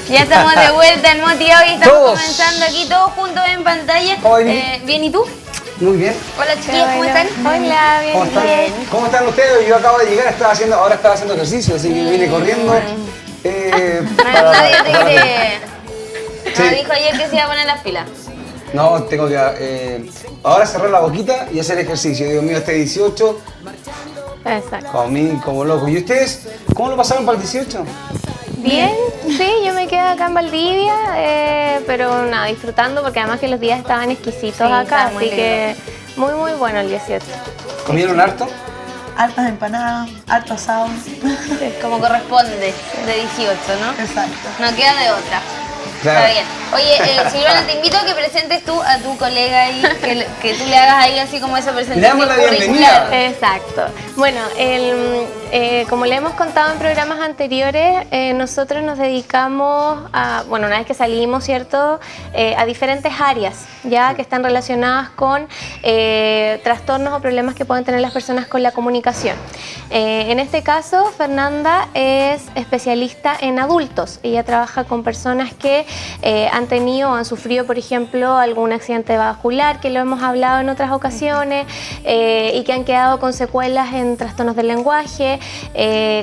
Ya estamos de vuelta en Motivado y estamos Todos. comenzando aquí todos juntos en pantalla. ¿Cómo venís? ¿Bien y tú? Muy bien. Hola chiquillos, ¿cómo están? Hola, bien, ¿Cómo están? bien. ¿Cómo están ustedes? Yo acabo de llegar, ahora estaba haciendo ejercicio, así que vine corriendo. Nadie te quiere. Sí. No, dijo ayer que se iba a poner las pilas. No, tengo que ahora cerrar la boquita y hacer ejercicio. Dios mío, este 18, Exacto. comí como loco. ¿Y ustedes cómo lo pasaron para el 18? Bien, sí, yo me quedo acá en Valdivia, pero nada, disfrutando porque además que los días estaban exquisitos Sí, acá, estaban muy así que muy bueno el 18. ¿Comieron harto? Hartas empanadas, harto asado. Como corresponde, de 18, ¿no? Exacto. No queda de otra. Claro. Está bien. Oye, Silvana, te invito a que presentes tú a tu colega ahí, que tú le hagas ahí así como esa presentación. Le damos la curricular. bienvenida. Exacto. Bueno, como le hemos contado en programas anteriores, nosotros nos dedicamos a, bueno, una vez que salimos, ¿cierto?, a diferentes áreas, ya que están relacionadas con trastornos o problemas que pueden tener las personas con la comunicación. En este caso, Fernanda es especialista en adultos. Ella trabaja con personas que han tenido o han sufrido, por ejemplo, algún accidente vascular, que lo hemos hablado en otras ocasiones, y que han quedado con secuelas en trastornos del lenguaje,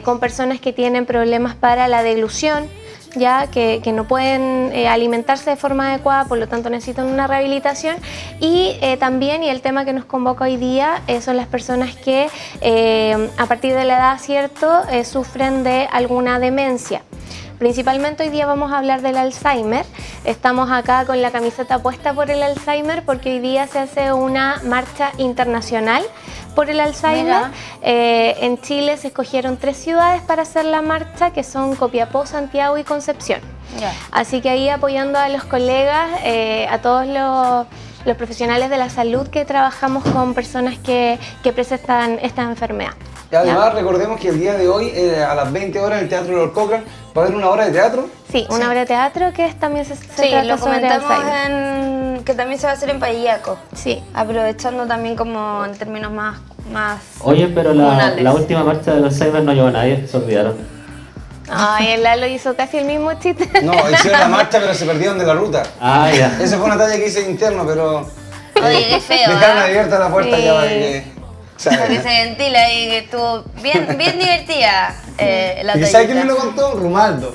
con personas que tienen problemas para la deglución, ya que no pueden alimentarse de forma adecuada, por lo tanto necesitan una rehabilitación. Y también, y el tema que nos convoca hoy día, son las personas que a partir de la edad, ¿cierto?, sufren de alguna demencia. Principalmente hoy día vamos a hablar del Alzheimer. Estamos acá con la camiseta puesta por el Alzheimer porque hoy día se hace una marcha internacional por el Alzheimer. En Chile se escogieron 3 ciudades para hacer la marcha, que son Copiapó, Santiago y Concepción. Ya. Así que ahí apoyando a los colegas, a todos los profesionales de la salud que trabajamos con personas que presentan esta enfermedad. Y además recordemos que el día de hoy, a las 20 horas en el Teatro Lord Cochrane, va a haber una obra de teatro. Sí, una obra de teatro que también se Sí, trata lo sobre comentamos Alzheimer. que también se va a hacer en Payaco. Sí. Aprovechando también como en términos más Oye, pero comunales. la última marcha de los Alzheimer no llevó a nadie, se olvidaron. Ay, el Lalo hizo casi el mismo chiste. No, hicieron la marcha pero se perdieron de la ruta. Ah, ya. Esa fue una talla que hice interno, pero Oye, qué feo, dejaron ¿ah? abierta la puerta Sí. ya para que... Para que se ventila y que estuvo bien divertida la ¿Y sabes quién me lo contó? Rumaldo.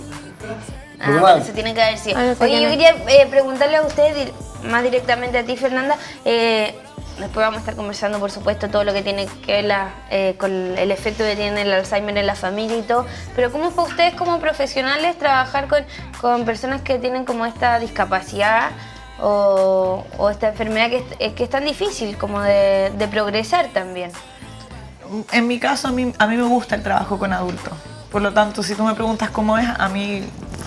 Rumaldo. Se tiene que haber sido. Ah, no sé Oye, yo quién quería preguntarle a usted más directamente a ti, Fernanda. Después vamos a estar conversando, por supuesto, todo lo que tiene que ver con el efecto que tiene el Alzheimer en la familia y todo. Pero ¿cómo fue ustedes como profesionales trabajar con personas que tienen como esta discapacidad o esta enfermedad que es tan difícil como de progresar también? En mi caso, a mí me gusta el trabajo con adultos. Por lo tanto, si tú me preguntas cómo es, a mí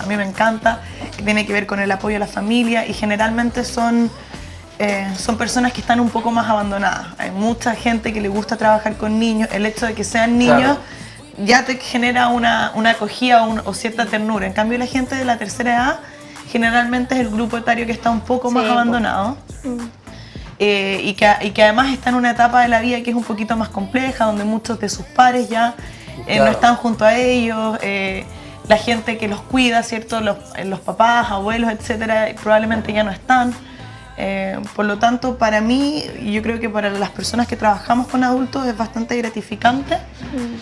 me encanta, que tiene que ver con el apoyo a la familia y generalmente son personas que están un poco más abandonadas. Hay mucha gente que le gusta trabajar con niños. El hecho de que sean niños ya te genera una acogida o cierta ternura. En cambio, la gente de la tercera edad generalmente es el grupo etario que está un poco más abandonado. Y que además está en una etapa de la vida que es un poquito más compleja, donde muchos de sus pares ya no están junto a ellos, la gente que los cuida, ¿cierto? Los papás, abuelos, etcétera, probablemente ya no están. Por lo tanto, para mí, y yo creo que para las personas que trabajamos con adultos es bastante gratificante.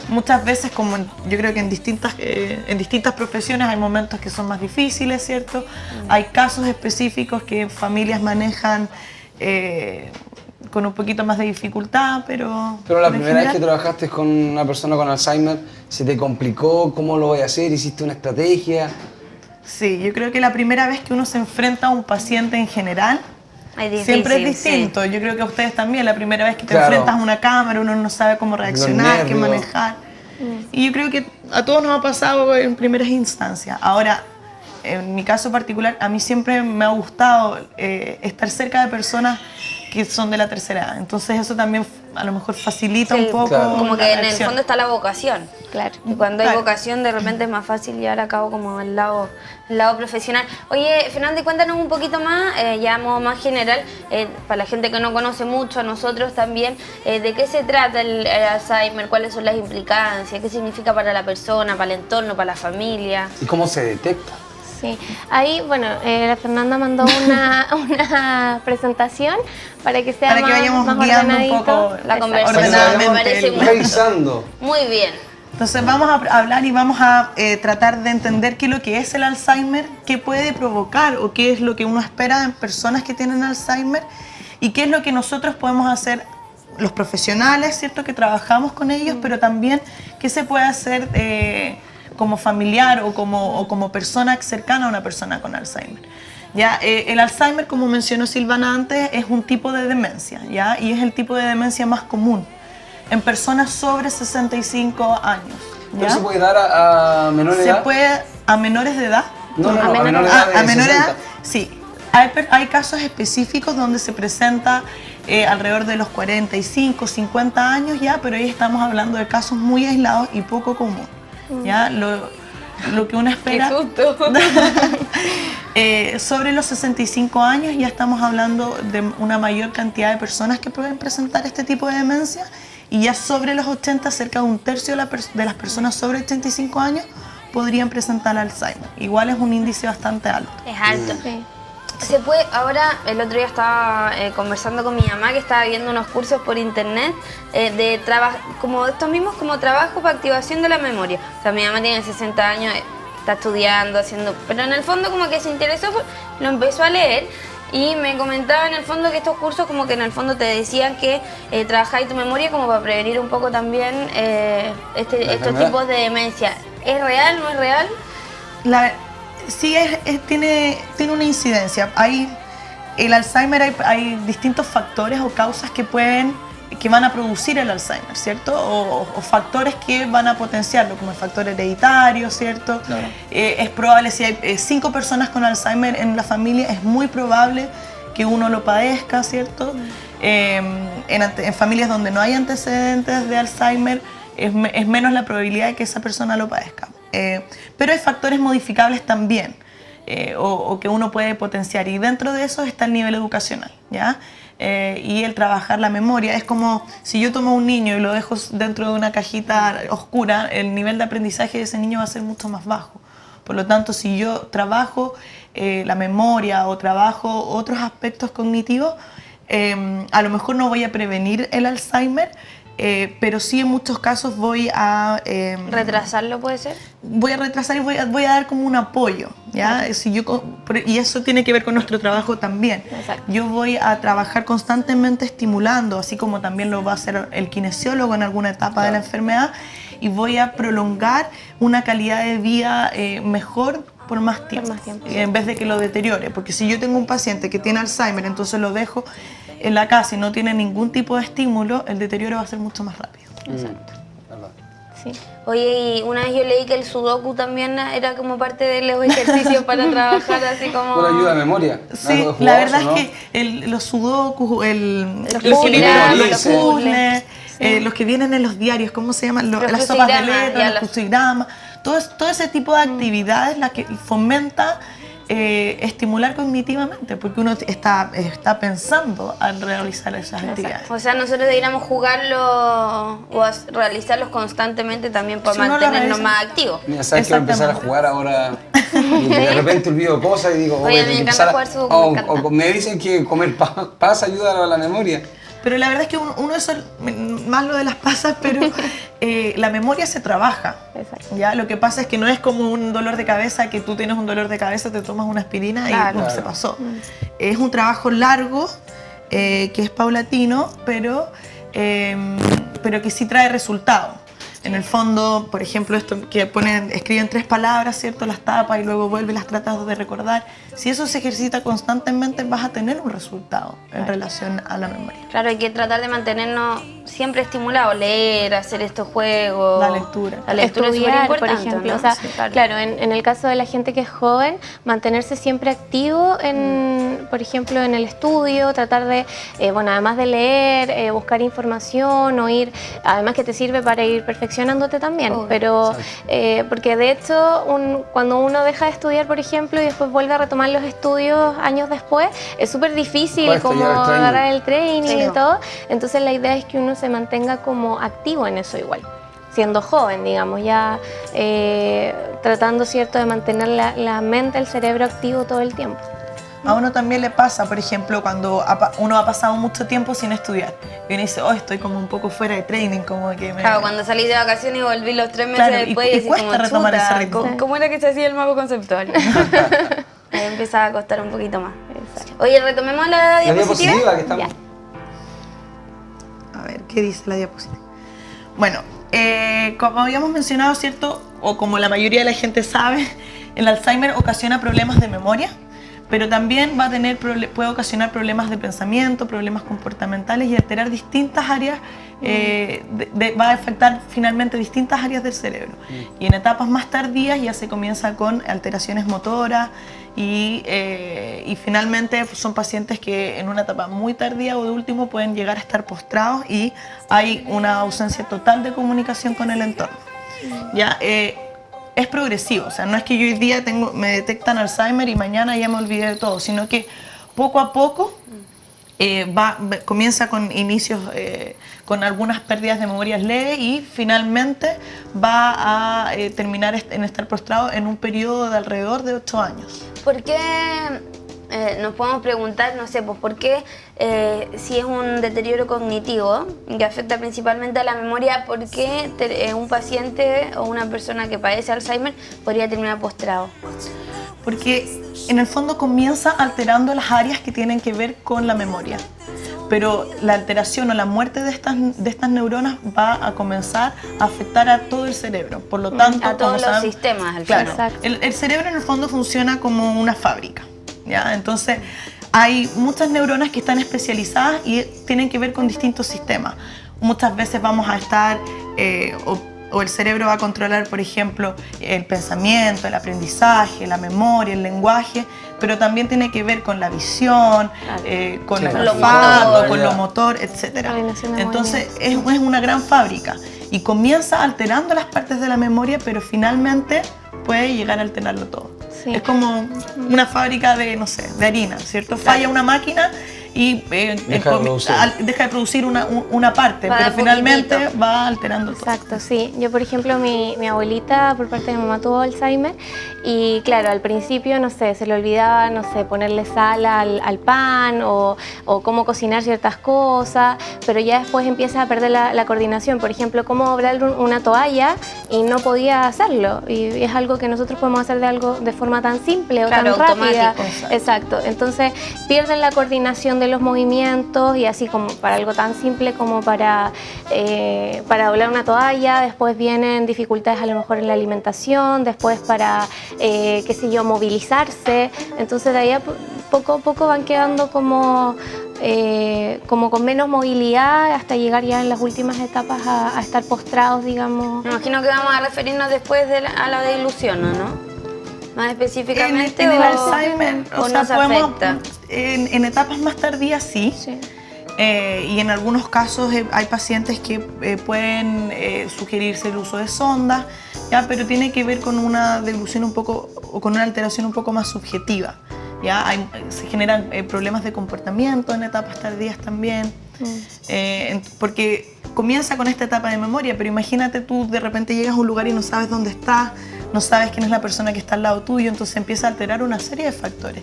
Muchas veces, como yo creo que en distintas profesiones hay momentos que son más difíciles, ¿cierto? Hay casos específicos que familias manejan con un poquito más de dificultad, pero Pero la en primera vez que general, trabajaste con una persona con Alzheimer, ¿se te complicó? ¿Cómo lo voy a hacer? ¿Hiciste una estrategia? sí, yo creo que la primera vez que uno se enfrenta a un paciente en general, Es siempre es difícil, distinto. Yo creo que a ustedes también, la primera vez que te Claro. enfrentas a una cámara, uno no sabe cómo reaccionar, qué nervios. manejar. Y yo creo que a todos nos ha pasado en primeras instancias. Ahora, en mi caso particular, a mí siempre me ha gustado estar cerca de personas que son de la tercera edad. Entonces eso también a lo mejor facilita Sí, un poco claro. como la que en el reacción. fondo está la vocación. Claro. Y cuando hay Claro. vocación, de repente es más fácil llevar a cabo como el lado profesional. Oye, Fernanda, y cuéntanos un poquito más, ya a modo más general, para la gente que no conoce mucho, a nosotros también, de qué se trata el Alzheimer, cuáles son las implicancias, qué significa para la persona, para el entorno, para la familia. ¿Y cómo se detecta? Sí, ahí, bueno, la Fernanda mandó una presentación para que sea Para que vayamos más guiando un ordenadito. poco La conversación. ordenadamente. Me parece muy- Revisando. Muy bien. Entonces vamos a hablar y vamos a tratar de entender qué es lo que es el Alzheimer, qué puede provocar o qué es lo que uno espera en personas que tienen Alzheimer y qué es lo que nosotros podemos hacer los profesionales, ¿cierto? Que trabajamos con ellos, pero también qué se puede hacer como familiar o como persona cercana a una persona con Alzheimer. ¿Ya? El Alzheimer, como mencionó Silvana antes, es un tipo de demencia, ¿ya? Y es el tipo de demencia más común en personas sobre 65 años. ¿ya? ¿Pero se puede dar a menores de edad? Se puede a menores de edad. No, a a menores menores de de edad. de A menores de 60. edad, sí. Hay casos específicos donde se presenta alrededor de los 45, 50 años ya, pero ahí estamos hablando de casos muy aislados y poco común. ¿Ya? Lo que uno espera... Qué susto. Sobre los 65 años ya estamos hablando de una mayor cantidad de personas que pueden presentar este tipo de demencia y ya sobre los 80, cerca de un tercio de las personas sobre 85 años podrían presentar Alzheimer. Igual es un índice bastante alto. Es alto. Sí. Se puede, ahora el otro día estaba conversando con mi mamá que estaba viendo unos cursos por internet de trabajo, como estos mismos como trabajo para activación de la memoria. O sea, mi mamá tiene 60 años, está estudiando, haciendo, pero en el fondo como que se interesó, lo empezó a leer y me comentaba en el fondo que estos cursos como que en el fondo te decían que trabajáis tu memoria como para prevenir un poco también estos enfermedad. tipos de demencia. ¿Es real, no es real? Sí, tiene una incidencia. El Alzheimer hay distintos factores o causas que van a producir el Alzheimer, ¿cierto? O factores que van a potenciarlo, como el factor hereditario, ¿cierto? Claro. Es probable, si hay 5 personas con Alzheimer en la familia, es muy probable que uno lo padezca, ¿cierto? En familias donde no hay antecedentes de Alzheimer, es menos la probabilidad de que esa persona lo padezca. Pero hay factores modificables también, o que uno puede potenciar, y dentro de eso está el nivel educacional, ¿ya? Y el trabajar la memoria. Es como si yo tomo a un niño y lo dejo dentro de una cajita oscura, el nivel de aprendizaje de ese niño va a ser mucho más bajo. Por lo tanto, si yo trabajo la memoria o trabajo otros aspectos cognitivos, a lo mejor no voy a prevenir el Alzheimer, pero sí en muchos casos voy a... ¿Retrasarlo puede ser? Voy a retrasar y voy a dar como un apoyo, ¿ya? Y eso tiene que ver con nuestro trabajo también. Exacto. Yo voy a trabajar constantemente estimulando, así como también lo va a hacer el kinesiólogo en alguna etapa de la enfermedad, y voy a prolongar una calidad de vida mejor por más tiempo, en vez de que lo deteriore. Porque si yo tengo un paciente que tiene Alzheimer, entonces lo dejo en la casa y no tiene ningún tipo de estímulo, el deterioro va a ser mucho más rápido. Exacto. ¿Verdad? Sí. Oye, y una vez yo leí que el sudoku también era como parte de los ejercicios para trabajar así como... Pura ayuda de memoria. Sí, Algo la jugoso, verdad ¿no? es que los sudokus, Los los crucigramas, los los puzzles, los que vienen en los diarios, ¿cómo se llaman? Las sopas de crucigramas, ya letras, los los- crucigramas, todo ese tipo de actividades la que fomenta estimular cognitivamente, porque uno está pensando al realizar esas actividades. O sea, nosotros deberíamos jugarlo o realizarlos constantemente también para Si uno lo mantenernos realiza- más activos. Mira, sabes que voy a empezar a jugar ahora y de repente olvido cosas y digo, Oye, voy a me tener que encanta empezar jugar sudoku, me encanta. o me dicen que comer pasa ayuda a la memoria. Pero la verdad es que uno eso, más lo de las pasas, pero la memoria se trabaja. Exacto. ¿Ya? Lo que pasa es que no es como un dolor de cabeza, que tú tienes un dolor de cabeza, te tomas una aspirina y Claro. pum, Claro. se pasó. Es un trabajo largo, que es paulatino, pero que sí trae resultado. En el fondo, por ejemplo, esto que escriben 3 palabras, ¿cierto? Las tapas y luego vuelves, las tratas de recordar. Si eso se ejercita constantemente, vas a tener un resultado en relación a la memoria. Claro, hay que tratar de mantenernos siempre estimulados, leer, hacer estos juegos. La lectura. La lectura es súper Estudiar, por importante, ejemplo. ¿no? O sea, Sí, claro, en el caso de la gente que es joven, mantenerse siempre activo, por ejemplo, en el estudio, tratar de, además de leer, buscar información o ir, además que te sirve para ir perfeccionándote también. Obvio. Pero, porque de hecho, cuando uno deja de estudiar, por ejemplo, y después vuelve a retomar los estudios años después, es súper difícil Cuesta como llevar el training. agarrar el training Sí. y todo. Entonces la idea es que uno se mantenga como activo en eso igual. siendo joven, digamos, ya tratando, ¿cierto?, de mantener la mente, el cerebro activo todo el tiempo. A uno también le pasa, por ejemplo, cuando uno ha pasado mucho tiempo sin estudiar y uno dice, oh, estoy como un poco fuera de training, como que me... Claro, cuando salí de vacaciones y volví los 3 meses Claro, después y decís cuesta como, retomar chuta, ese ritmo. ¿cómo era que se hacía el mapa conceptual? Ahí empezaba a costar un poquito más. Oye, retomemos la La diapositiva. diapositiva que estamos. Ya. A ver, ¿qué dice la diapositiva? Bueno, como habíamos mencionado, ¿cierto? O como la mayoría de la gente sabe, el Alzheimer ocasiona problemas de memoria, pero también puede ocasionar problemas de pensamiento, problemas comportamentales y alterar distintas áreas, va a afectar finalmente distintas áreas del cerebro. Y en etapas más tardías ya se comienza con alteraciones motoras y finalmente son pacientes que en una etapa muy tardía o de último pueden llegar a estar postrados y hay una ausencia total de comunicación con el entorno. ¿Ya? Es progresivo, o sea, no es que yo hoy día me detectan Alzheimer y mañana ya me olvidé de todo, sino que poco a poco comienza con inicios, con algunas pérdidas de memorias leves y finalmente va a terminar en estar postrado en un periodo de alrededor de 8 años. ¿Por qué nos podemos preguntar, no sé, pues por qué si es un deterioro cognitivo que afecta principalmente a la memoria, por qué un paciente o una persona que padece Alzheimer podría terminar postrado? Porque en el fondo comienza alterando las áreas que tienen que ver con la memoria. Pero la alteración o la muerte de estas neuronas va a comenzar a afectar a todo el cerebro. Por lo tanto, a todos como los saben, sistemas al claro, final. el cerebro en el fondo funciona como una fábrica, ¿ya? Entonces hay muchas neuronas que están especializadas y tienen que ver con distintos sistemas. Muchas veces vamos a estar o el cerebro va a controlar, por ejemplo, el pensamiento, el aprendizaje, la memoria, el lenguaje, pero también tiene que ver con la visión, con el olfato, con lo motor, etc. Entonces es una gran fábrica y comienza alterando las partes de la memoria, pero finalmente puede llegar a alterarlo todo. Sí. Es como una fábrica de, no sé, de harina, ¿cierto? Falla una máquina y deja de producir una parte, pero finalmente va alterando todo. Exacto, sí. Yo, por ejemplo, mi abuelita, por parte de mi mamá, tuvo Alzheimer y, claro, al principio, no sé, se le olvidaba, no sé, ponerle sal al pan o cómo cocinar ciertas cosas, pero ya después empieza a perder la coordinación. Por ejemplo, cómo doblar una toalla y no podía hacerlo. Y es algo que nosotros podemos hacer de forma tan simple o tan rápida. Exacto. Entonces, pierden la coordinación de los movimientos y así como para algo tan simple como para doblar una toalla, después vienen dificultades a lo mejor en la alimentación, después para, qué sé yo, movilizarse. Entonces de ahí poco a poco van quedando como con menos movilidad hasta llegar ya en las últimas etapas a estar postrados, digamos. Me imagino que vamos a referirnos después a la deilusión, ¿no? Más específicamente, en el Alzheimer, o nos afecta. En etapas más tardías sí. Y en algunos casos hay pacientes que pueden sugerirse el uso de sondas, ¿ya? Pero tiene que ver con una dilución un poco o con una alteración un poco más subjetiva. ¿Ya? Se generan problemas de comportamiento en etapas tardías también, porque comienza con esta etapa de memoria, pero imagínate tú de repente llegas a un lugar y no sabes dónde estás, no sabes quién es la persona que está al lado tuyo, entonces empieza a alterar una serie de factores.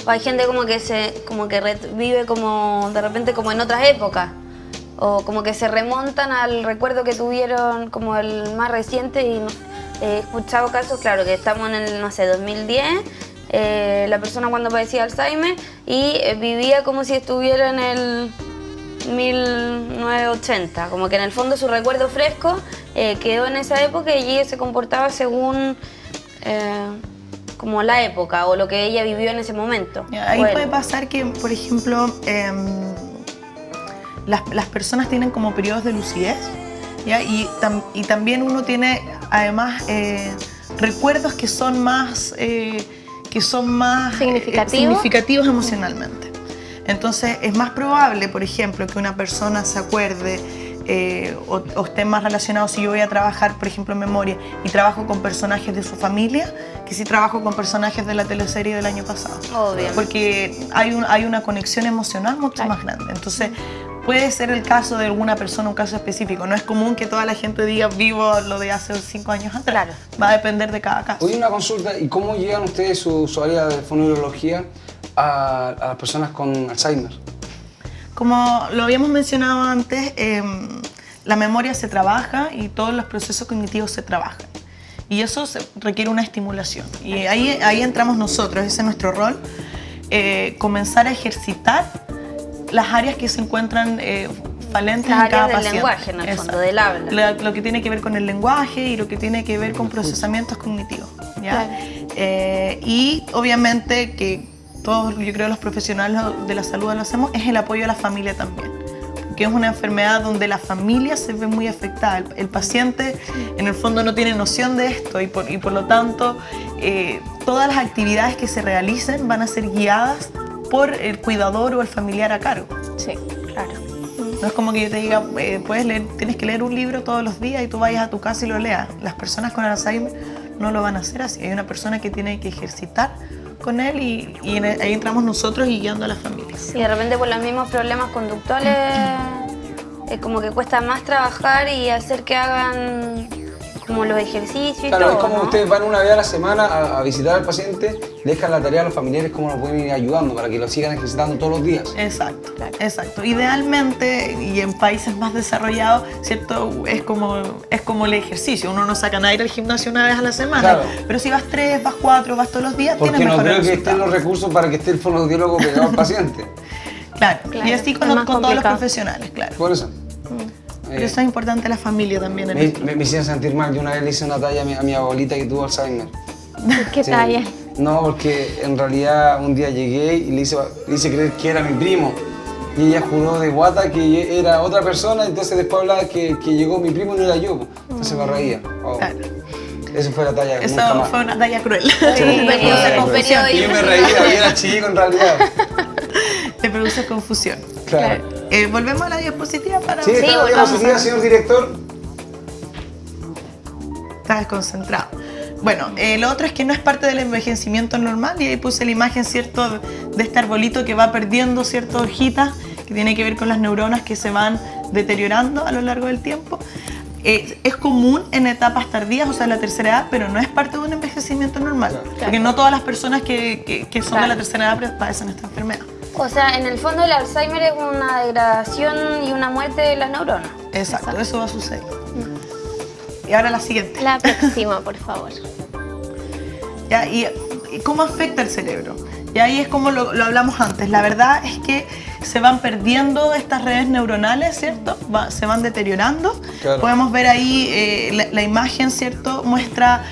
O hay gente como que revive como de repente como en otras épocas, o como que se remontan al recuerdo que tuvieron como el más reciente y he escuchado casos, claro, que estamos en el, no sé, 2010, la persona cuando padecía Alzheimer y vivía como si estuviera en el 1980, como que en el fondo su recuerdo fresco quedó en esa época y ella se comportaba según como la época o lo que ella vivió en ese momento. Ahí puede pasar que, por ejemplo, las personas tienen como periodos de lucidez, ¿ya? Y también uno tiene además recuerdos que son más significativos emocionalmente. Entonces es más probable, por ejemplo, que una persona se acuerde o esté más relacionado si yo voy a trabajar, por ejemplo, en memoria y trabajo con personajes de su familia, que si trabajo con personajes de la teleserie del año pasado. Obvio. Porque hay una conexión emocional mucho más grande. Entonces puede ser el caso de alguna persona, un caso específico. No es común que toda la gente diga vivo lo de hace 5 años atrás. Claro. Va a depender de cada caso. Hoy una consulta, ¿y cómo llegan ustedes, su área de fonoaudiología, a las personas con Alzheimer? Como lo habíamos mencionado antes, la memoria se trabaja y todos los procesos cognitivos se trabajan. Y eso requiere una estimulación. Y ahí entramos nosotros, ese es nuestro rol. Comenzar a ejercitar las áreas que se encuentran falentes Las en cada áreas del paciente. lenguaje, en el Exacto. fondo, del habla. Lo que tiene que ver con el lenguaje y lo que tiene que ver con procesamientos cognitivos. ¿Ya? Y obviamente que todos, yo creo, los profesionales de la salud lo hacemos, es el apoyo a la familia también. Porque es una enfermedad donde la familia se ve muy afectada. El paciente, en el fondo, no tiene noción de esto y por lo tanto, todas las actividades que se realicen van a ser guiadas por el cuidador o el familiar a cargo. Sí, claro. No es como que yo te diga, tienes que leer un libro todos los días y tú vayas a tu casa y lo leas. Las personas con Alzheimer no lo van a hacer así. Hay una persona que tiene que ejercitar con él y ahí entramos nosotros y guiando a las familias. Y de repente por los mismos problemas conductuales es como que cuesta más trabajar y hacer que hagan como los ejercicios y Claro, todo, es como ¿no? ustedes van una vez a la semana a visitar al paciente, dejan la tarea a los familiares cómo lo pueden ir ayudando para que lo sigan ejercitando todos los días. Exacto, exacto. Idealmente, y en países más desarrollados, ¿cierto? Es como el ejercicio. Uno no saca a ir al gimnasio una vez a la semana, Claro. pero si vas 3, vas 4, vas todos los días, Porque tienes no mejores creo que estén resultados. los recursos para que esté el fonoaudiólogo pegado al paciente. Claro, Claro, y así es con más todos los complicado. profesionales, claro. Por eso. Pero eso es importante la familia también en esto. Me hicieron sentir mal. Yo una vez le hice una talla a mi abuelita que tuvo Alzheimer. ¿Qué Sí. talla? No, porque en realidad un día llegué y le hice creer que era mi primo. Y ella juró de guata que era otra persona, entonces después hablaba que llegó mi primo y no era yo. Entonces me reía. Oh. Claro. Eso fue la talla. Eso nunca más. fue una talla cruel. Sí, Te produce periodo Y yo me reía, y era chico en realidad. te produce confusión. Claro. Volvemos a la diapositiva para... Sí, está la volvamos. diapositiva, señor director. Estás desconcentrado. Bueno, lo otro es que no es parte del envejecimiento normal y ahí puse la imagen, ¿cierto?, de este arbolito que va perdiendo ciertas hojitas que tiene que ver con las neuronas que se van deteriorando a lo largo del tiempo. Es común en etapas tardías, o sea, en la tercera edad, pero no es parte de un envejecimiento normal. Claro. Porque no todas las personas que son de Claro. la tercera edad padecen esta enfermedad. O sea, en el fondo el Alzheimer es una degradación y una muerte de las neuronas. Exacto, eso va a suceder. Y ahora la siguiente. La próxima, por favor. ¿Ya? ¿Y cómo afecta el cerebro? Y ahí es como lo hablamos antes. La verdad es que se van perdiendo estas redes neuronales, ¿cierto? Se van deteriorando. Claro. Podemos ver ahí la imagen, ¿cierto? Muestra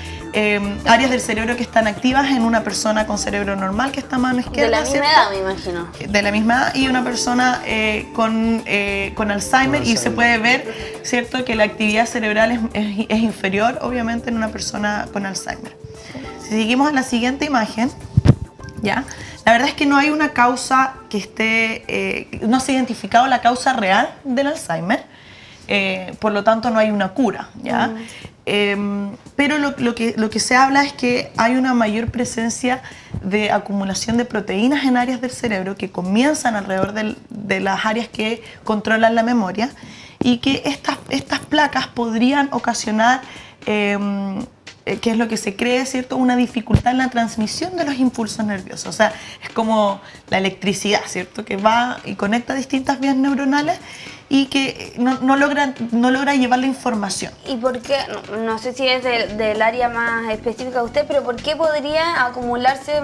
áreas del cerebro que están activas en una persona con cerebro normal que está a mano izquierda. De la misma ¿cierto? edad, me imagino. De la misma edad y una persona con Alzheimer y se puede ver, ¿cierto?, que la actividad cerebral es inferior, obviamente, en una persona con Alzheimer. Si seguimos a la siguiente imagen, ¿ya? La verdad es que no hay una causa que esté, no se ha identificado la causa real del Alzheimer, por lo tanto no hay una cura, ¿ya? Pero lo que se habla es que hay una mayor presencia de acumulación de proteínas en áreas del cerebro que comienzan alrededor de las áreas que controlan la memoria y que estas placas podrían ocasionar, que es lo que se cree, ¿cierto?, una dificultad en la transmisión de los impulsos nerviosos. O sea, es como la electricidad, ¿cierto?, que va y conecta distintas vías neuronales y que no logra llevar la información. ¿Y por qué? No sé si es del área más específica de usted, pero ¿por qué podría acumularse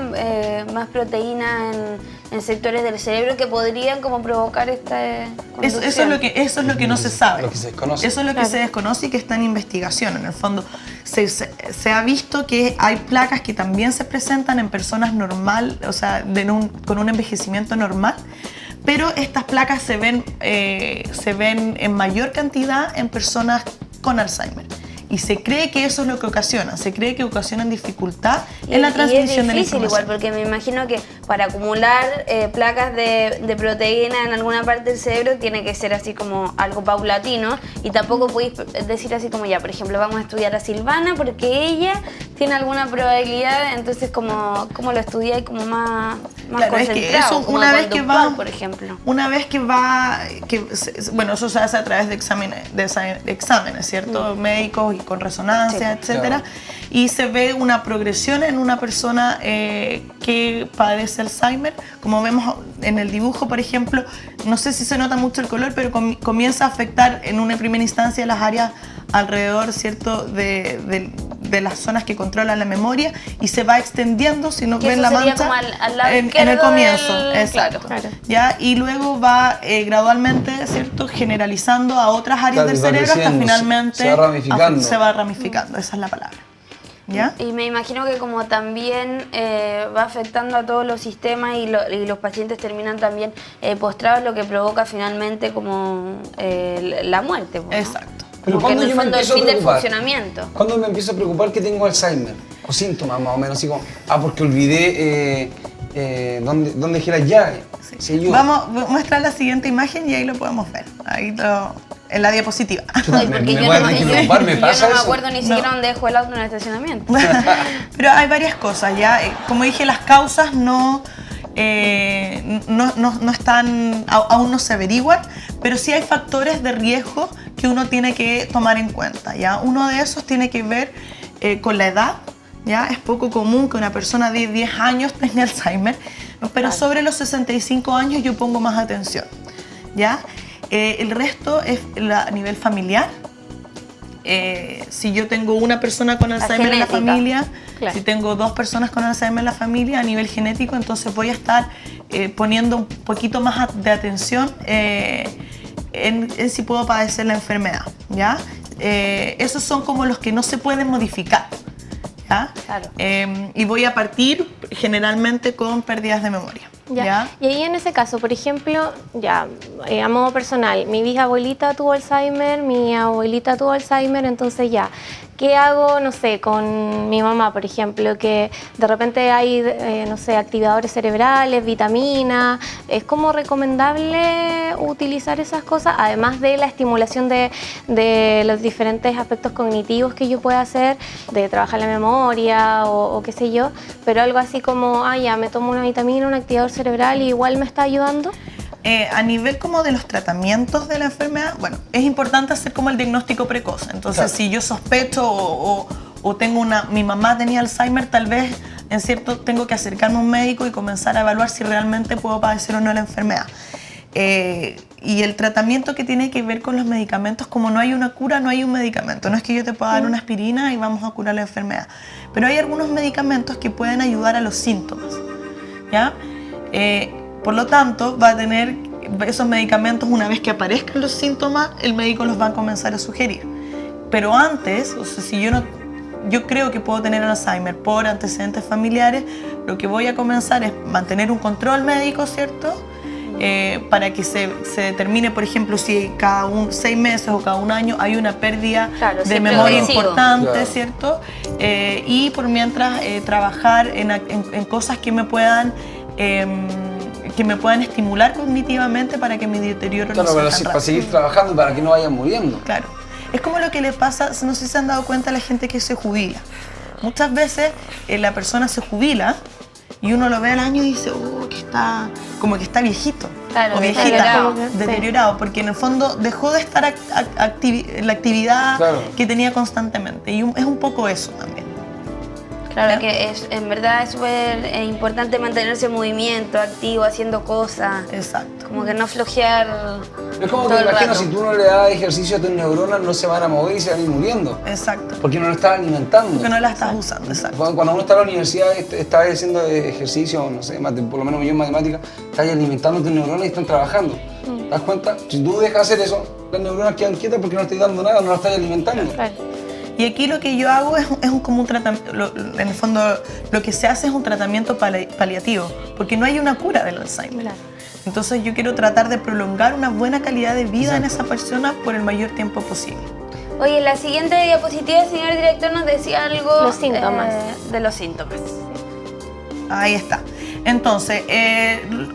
más proteína en sectores del cerebro que podrían como provocar esta Eso es lo que no se sabe. Lo que se desconoce. Eso es lo que se desconoce y que está en investigación. En el fondo, se ha visto que hay placas que también se presentan en personas normal, o sea, con un envejecimiento normal, pero estas placas se ven en mayor cantidad en personas con Alzheimer. Y se cree que eso es lo que ocasiona, se cree que ocasionan dificultad en la transmisión de la Y es difícil información. igual, porque me imagino que para acumular placas de proteína en alguna parte del cerebro tiene que ser así como algo paulatino y tampoco podéis decir así como ya, por ejemplo, vamos a estudiar a Silvana porque ella tiene alguna probabilidad, entonces como lo estudiáis como más más Claro, es que concentrado, eso como una vez que conductual, va, por ejemplo. una vez que va, bueno, eso se hace a través de exámenes, ¿cierto? Médicos y con resonancia, Sí, etcétera. claro. Y se ve una progresión en una persona que padece Alzheimer. Como vemos en el dibujo, por ejemplo, no sé si se nota mucho el color, pero comienza a afectar en una primera instancia las áreas alrededor, ¿cierto? De las zonas que controlan la memoria y se va extendiendo, si no Que ven eso la sería mancha, como al lado en el izquierdo comienzo, del- exacto. Claro. ¿Ya? Y luego va gradualmente, ¿cierto? Generalizando a otras áreas Claro, del va cerebro hasta creciendo, finalmente se va ramificando. se va ramificando, esa es la palabra. ¿Ya? Y me imagino que como también va afectando a todos los sistemas y los pacientes terminan también postrados, lo que provoca finalmente como la muerte. ¿No? Exacto. Pero Como que ¿cuándo en el yo me fondo el empiezo a fin del preocupar? funcionamiento. ¿Cuándo me empiezo a preocupar que tengo Alzheimer? O síntomas más o menos, así como, porque olvidé dónde dejé las llaves. Sí, ayuda. Vamos a mostrar la siguiente imagen y ahí lo podemos ver. En la diapositiva. Ay, porque me voy a tener que preocupar, me yo pasa no me eso. acuerdo ni siquiera dónde dejó el auto en el estacionamiento. Pero hay varias cosas, ¿ya? Como dije, las causas no están, aún no se averiguan, pero sí hay factores de riesgo que uno tiene que tomar en cuenta, ¿ya? Uno de esos tiene que ver con la edad, ¿ya? Es poco común que una persona de 10 años tenga Alzheimer, pero sobre los 65 años yo pongo más atención, ¿ya? El resto es a nivel familiar. Si yo tengo una persona con Alzheimer en la genética. familia, Claro. si tengo 2 personas con Alzheimer en la familia, a nivel genético, entonces voy a estar poniendo un poquito más de atención en si puedo padecer la enfermedad, ¿ya? Esos son como los que no se pueden modificar, ¿ya? Claro. Y voy a partir generalmente con pérdidas de memoria, Ya. ¿ya? Y ahí en ese caso, por ejemplo, a modo personal, mi bisabuelita tuvo Alzheimer, mi abuelita tuvo Alzheimer, entonces ¿qué hago, no sé, con mi mamá, por ejemplo, que de repente hay, no sé, activadores cerebrales, vitaminas? ¿Es como recomendable utilizar esas cosas, además de la estimulación de los diferentes aspectos cognitivos que yo pueda hacer, de trabajar la memoria o qué sé yo, pero algo así como, me tomo una vitamina, un activador cerebral y igual me está ayudando? A nivel como de los tratamientos de la enfermedad, bueno, es importante hacer como el diagnóstico precoz. Entonces, Claro. si yo sospecho o tengo mi mamá tenía Alzheimer, tal vez tengo que acercarme a un médico y comenzar a evaluar si realmente puedo padecer o no la enfermedad. Y el tratamiento que tiene que ver con los medicamentos, como no hay una cura, no hay un medicamento. No es que yo te pueda dar una aspirina y vamos a curar la enfermedad. Pero hay algunos medicamentos que pueden ayudar a los síntomas, ¿ya? Por lo tanto, va a tener esos medicamentos, una vez que aparezcan los síntomas, el médico los va a comenzar a sugerir. Pero antes, o sea, si yo creo que puedo tener Alzheimer por antecedentes familiares, lo que voy a comenzar es mantener un control médico, ¿cierto? Para que se determine, por ejemplo, si cada 6 meses o cada un año hay una pérdida Claro, de siempre memoria progresivo. importante, Claro. ¿cierto? Y por mientras trabajar en cosas que me puedan estimular cognitivamente para que mi deterioro Claro, no sea para, tan para rápido. seguir trabajando, para que no vayan muriendo. Claro. Es como lo que le pasa, no sé si se han dado cuenta, a la gente que se jubila. Muchas veces la persona se jubila y uno lo ve al año y dice, como que está viejito. Claro, o viejita, deteriorado. deteriorado, porque en el fondo dejó de estar en la actividad Claro. que tenía constantemente. Y es un poco eso también. Claro ¿Ya? que en verdad es súper importante mantenerse en movimiento, activo, haciendo cosas. Exacto. Como que no flojear. Es como todo que el imagino, rato. si tú no le das ejercicio a tus neuronas, no se van a mover y se van a ir muriendo. Exacto. Porque no lo estás alimentando. Porque no la estás usando, exacto. Cuando uno está en la universidad, está haciendo ejercicio, no sé, por lo menos yo en matemáticas, estás alimentando tus neuronas y están trabajando. ¿Te das cuenta? Si tú dejas hacer eso, las neuronas quedan quietas porque no estás dando nada, no las estás alimentando. Claro. Y aquí lo que yo hago es como un tratamiento, en el fondo lo que se hace es un tratamiento paliativo, porque no hay una cura del Alzheimer. Claro. Entonces yo quiero tratar de prolongar una buena calidad de vida en Exacto. esa persona por el mayor tiempo posible. Oye, en la siguiente diapositiva el señor director nos decía algo Los síntomas. De los síntomas. Ahí está. Entonces,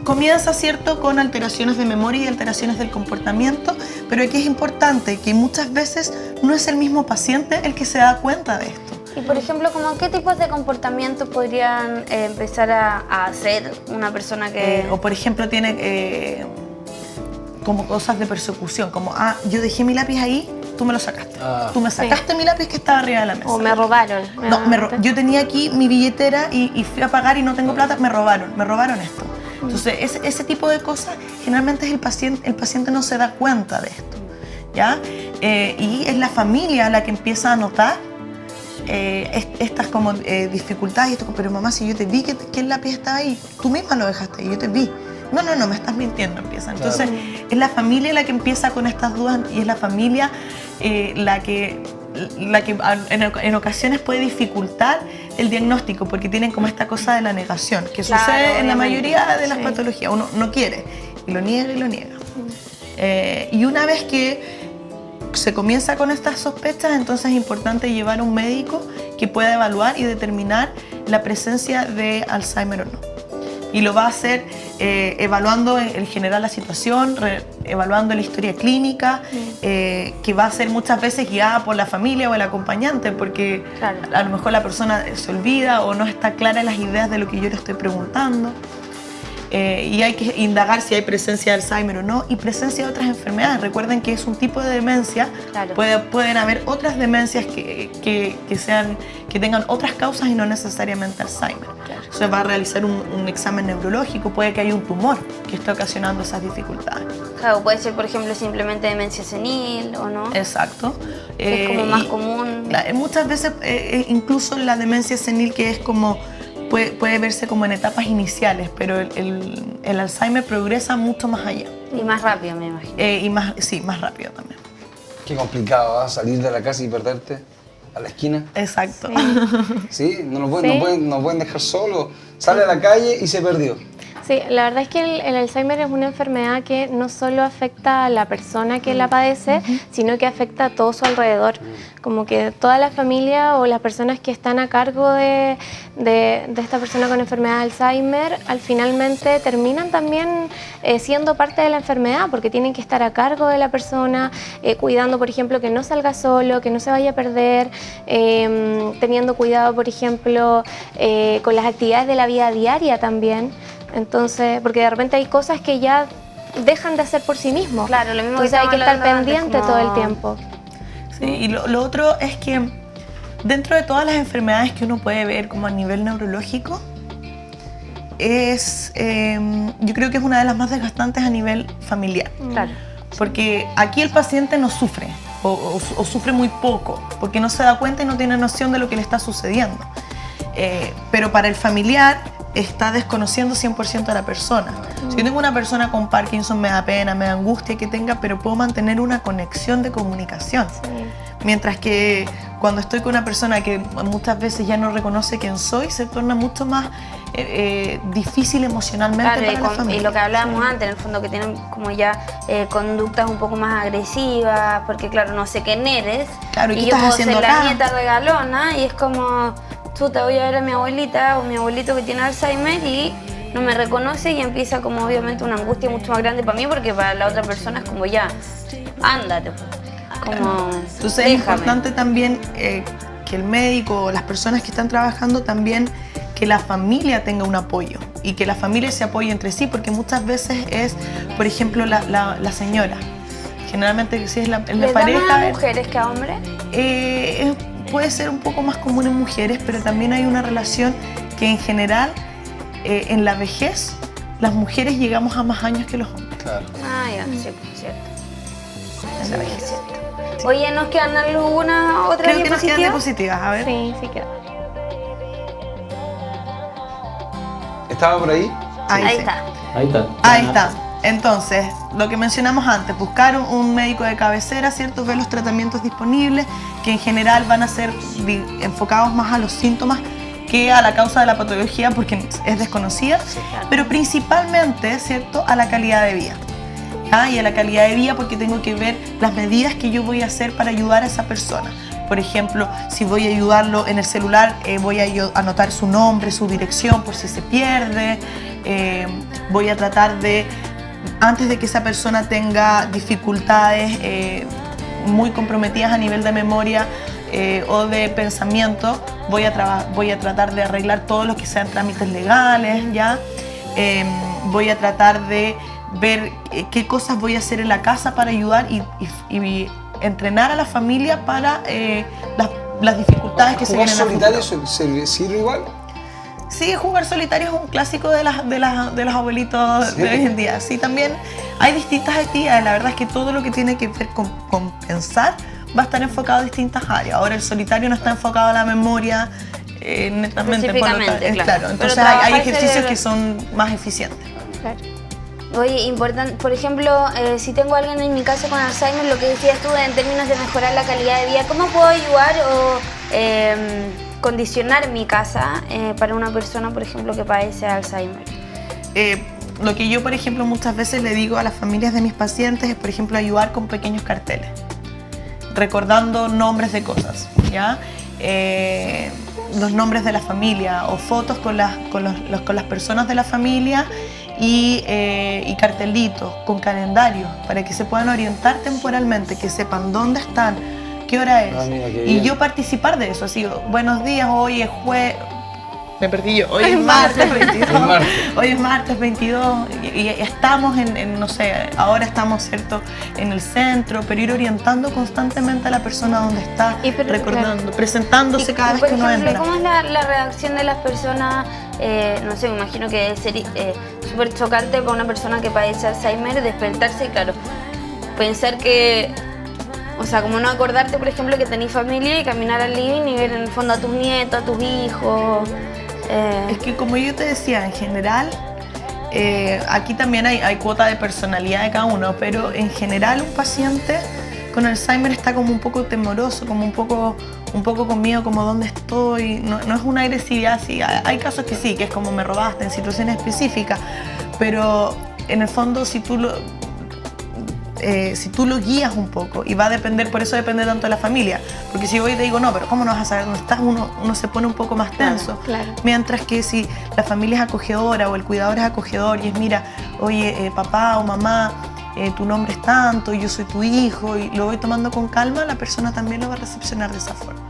comienza, ¿cierto?, con alteraciones de memoria y alteraciones del comportamiento, pero aquí es importante que muchas veces no es el mismo paciente el que se da cuenta de esto. Y por ejemplo, ¿como qué tipos de comportamientos podrían empezar a hacer una persona que... O por ejemplo tiene como cosas de persecución, como, yo dejé mi lápiz ahí, tú me lo sacaste. Tú me sacaste mi lápiz que estaba arriba de la mesa. O me robaron. Yo tenía aquí mi billetera y fui a pagar y no tengo plata, me robaron esto. Entonces, ese tipo de cosas, generalmente es el paciente no se da cuenta de esto, ¿ya? Y es la familia la que empieza a notar estas como dificultades, pero mamá, si yo te vi que el lápiz estaba ahí, tú misma lo dejaste ahí, yo te vi. No, me estás mintiendo, empieza. Entonces, es la familia la que empieza con estas dudas y es la familia la que en ocasiones puede dificultar el diagnóstico porque tienen como esta cosa de la negación, que sucede en la mayoría de las patologías. Uno no quiere y lo niega y lo niega. Y una vez que se comienza con estas sospechas, entonces es importante llevar a un médico que pueda evaluar y determinar la presencia de Alzheimer o no. Y lo va a hacer evaluando en general la situación, evaluando la historia clínica, que va a ser muchas veces guiada por la familia o el acompañante, porque a lo mejor la persona se olvida o no está clara en las ideas de lo que yo le estoy preguntando. Y hay que indagar si hay presencia de Alzheimer o no y presencia de otras enfermedades. Recuerden que es un tipo de demencia, pueden haber otras demencias que tengan otras causas y no necesariamente Alzheimer. Se va a realizar un examen neurológico, puede que haya un tumor que esté ocasionando esas dificultades. Claro, puede ser, por ejemplo, simplemente demencia senil o no. Exacto. Es como más común. Muchas veces, incluso la demencia senil, que es como puede verse como en etapas iniciales, pero el Alzheimer progresa mucho más allá. Y más rápido, me imagino. Más rápido también. Qué complicado, salir de la casa y perderte a la esquina. Exacto. Sí, no pueden dejar solo. Sale a la calle y se perdió. Sí, la verdad es que el Alzheimer es una enfermedad que no solo afecta a la persona que la padece, sino que afecta a todo su alrededor. Como que toda la familia o las personas que están a cargo de esta persona con enfermedad de Alzheimer, finalmente terminan también siendo parte de la enfermedad, porque tienen que estar a cargo de la persona, cuidando, por ejemplo, que no salga solo, que no se vaya a perder, teniendo cuidado, por ejemplo, con las actividades de la vida diaria también. Entonces, porque de repente hay cosas que ya dejan de hacer por sí mismos. Claro, lo mismo. Entonces hay que estar pendiente todo el tiempo. Sí, y lo otro es que dentro de todas las enfermedades que uno puede ver como a nivel neurológico, yo creo que es una de las más desgastantes a nivel familiar. Claro. Porque aquí el paciente no sufre o sufre muy poco, porque no se da cuenta y no tiene noción de lo que le está sucediendo. Pero para el familiar está desconociendo 100% a la persona. Si yo tengo una persona con Parkinson, me da pena, me da angustia que tenga, pero puedo mantener una conexión de comunicación. Mientras que cuando estoy con una persona que muchas veces ya no reconoce quién soy, se torna mucho más difícil emocionalmente para la familia. Y lo que hablábamos antes, en el fondo, que tienen como ya conductas un poco más agresivas, porque claro, no sé quién eres. Claro, y yo puedo ser la nieta regalona y es como... te voy a ver a mi abuelita o mi abuelito que tiene Alzheimer y no me reconoce y empieza como obviamente una angustia mucho más grande para mí, porque para la otra persona es como ya, ándate, como entonces es importante también que el médico o las personas que están trabajando también, que la familia tenga un apoyo y que la familia se apoye entre sí, porque muchas veces es, por ejemplo, la señora, generalmente si es la pareja. ¿Les da más a mujeres que a hombres? Puede ser un poco más común en mujeres, pero también hay una relación que en general, en la vejez, las mujeres llegamos a más años que los hombres. Claro. Ya, sí, cierto. En la vejez, cierto. Oye, ¿nos quedan alguna otra Creo que nos quedan diapositivas, a ver. Sí, sí queda. ¿Estaba por ahí? Ahí está. Ahí está. Entonces, lo que mencionamos antes, buscar un médico de cabecera, ¿cierto? Ver los tratamientos disponibles, que en general van a ser enfocados más a los síntomas que a la causa de la patología, porque es desconocida, pero principalmente, ¿cierto?, a la calidad de vida. Y a la calidad de vida porque tengo que ver las medidas que yo voy a hacer para ayudar a esa persona. Por ejemplo, si voy a ayudarlo en el celular, voy a anotar su nombre, su dirección por si se pierde, voy a tratar de, antes de que esa persona tenga dificultades muy comprometidas a nivel de memoria, o de pensamiento, voy a tratar de arreglar todo lo que sean trámites legales, ¿ya? Voy a tratar de ver qué cosas voy a hacer en la casa para ayudar y entrenar a la familia para las dificultades que se vienen a futuro. ¿Jugar solitario sirve igual? Sí, jugar solitario es un clásico de los abuelitos de hoy en día. Sí, también hay distintas actividades. La verdad es que todo lo que tiene que ver con pensar va a estar enfocado a distintas áreas. Ahora el solitario no está enfocado a la memoria netamente. Específicamente, claro. Entonces hay ejercicios que son más eficientes. Claro. Oye, importante, por ejemplo, si tengo a alguien en mi casa con Alzheimer, lo que decías tú en términos de mejorar la calidad de vida, ¿cómo puedo ayudar o condicionar mi casa para una persona, por ejemplo, que padece Alzheimer? Lo que yo, por ejemplo, muchas veces le digo a las familias de mis pacientes es, por ejemplo, ayudar con pequeños carteles, recordando nombres de cosas, ¿ya? Los nombres de la familia o fotos con las personas de la familia y cartelitos con calendarios para que se puedan orientar temporalmente, que sepan dónde están, qué hora es. Mira, qué y bien. yo participar de eso, así, buenos días, hoy es me perdí yo, hoy es martes 22, hoy es martes 22 y estamos no sé, ahora estamos, ¿cierto?, en el centro, pero ir orientando constantemente a la persona donde está, recordando, presentándose cada vez que uno entra. ¿Cómo es la reacción de las personas? No sé, me imagino que debe ser súper chocante para una persona que padece Alzheimer despertarse y, claro, pensar que, o sea, como no acordarte, por ejemplo, que tenés familia y caminar al living y ver en el fondo a tus nietos, a tus hijos. Es que, como yo te decía, en general, aquí también hay cuota de personalidad de cada uno, pero en general un paciente con Alzheimer está como un poco temoroso, como un poco con miedo, como dónde estoy. No es una agresividad así. Hay casos que sí, que es como me robaste en situaciones específicas, pero en el fondo si tú lo guías un poco, y va a depender, por eso depende tanto de la familia, porque si voy y te digo, no, pero ¿cómo no vas a saber dónde estás? Uno se pone un poco más tenso. Claro. Mientras que si la familia es acogedora o el cuidador es acogedor y es, mira, oye, papá o mamá, tu nombre es tanto, yo soy tu hijo, y lo voy tomando con calma, la persona también lo va a recepcionar de esa forma.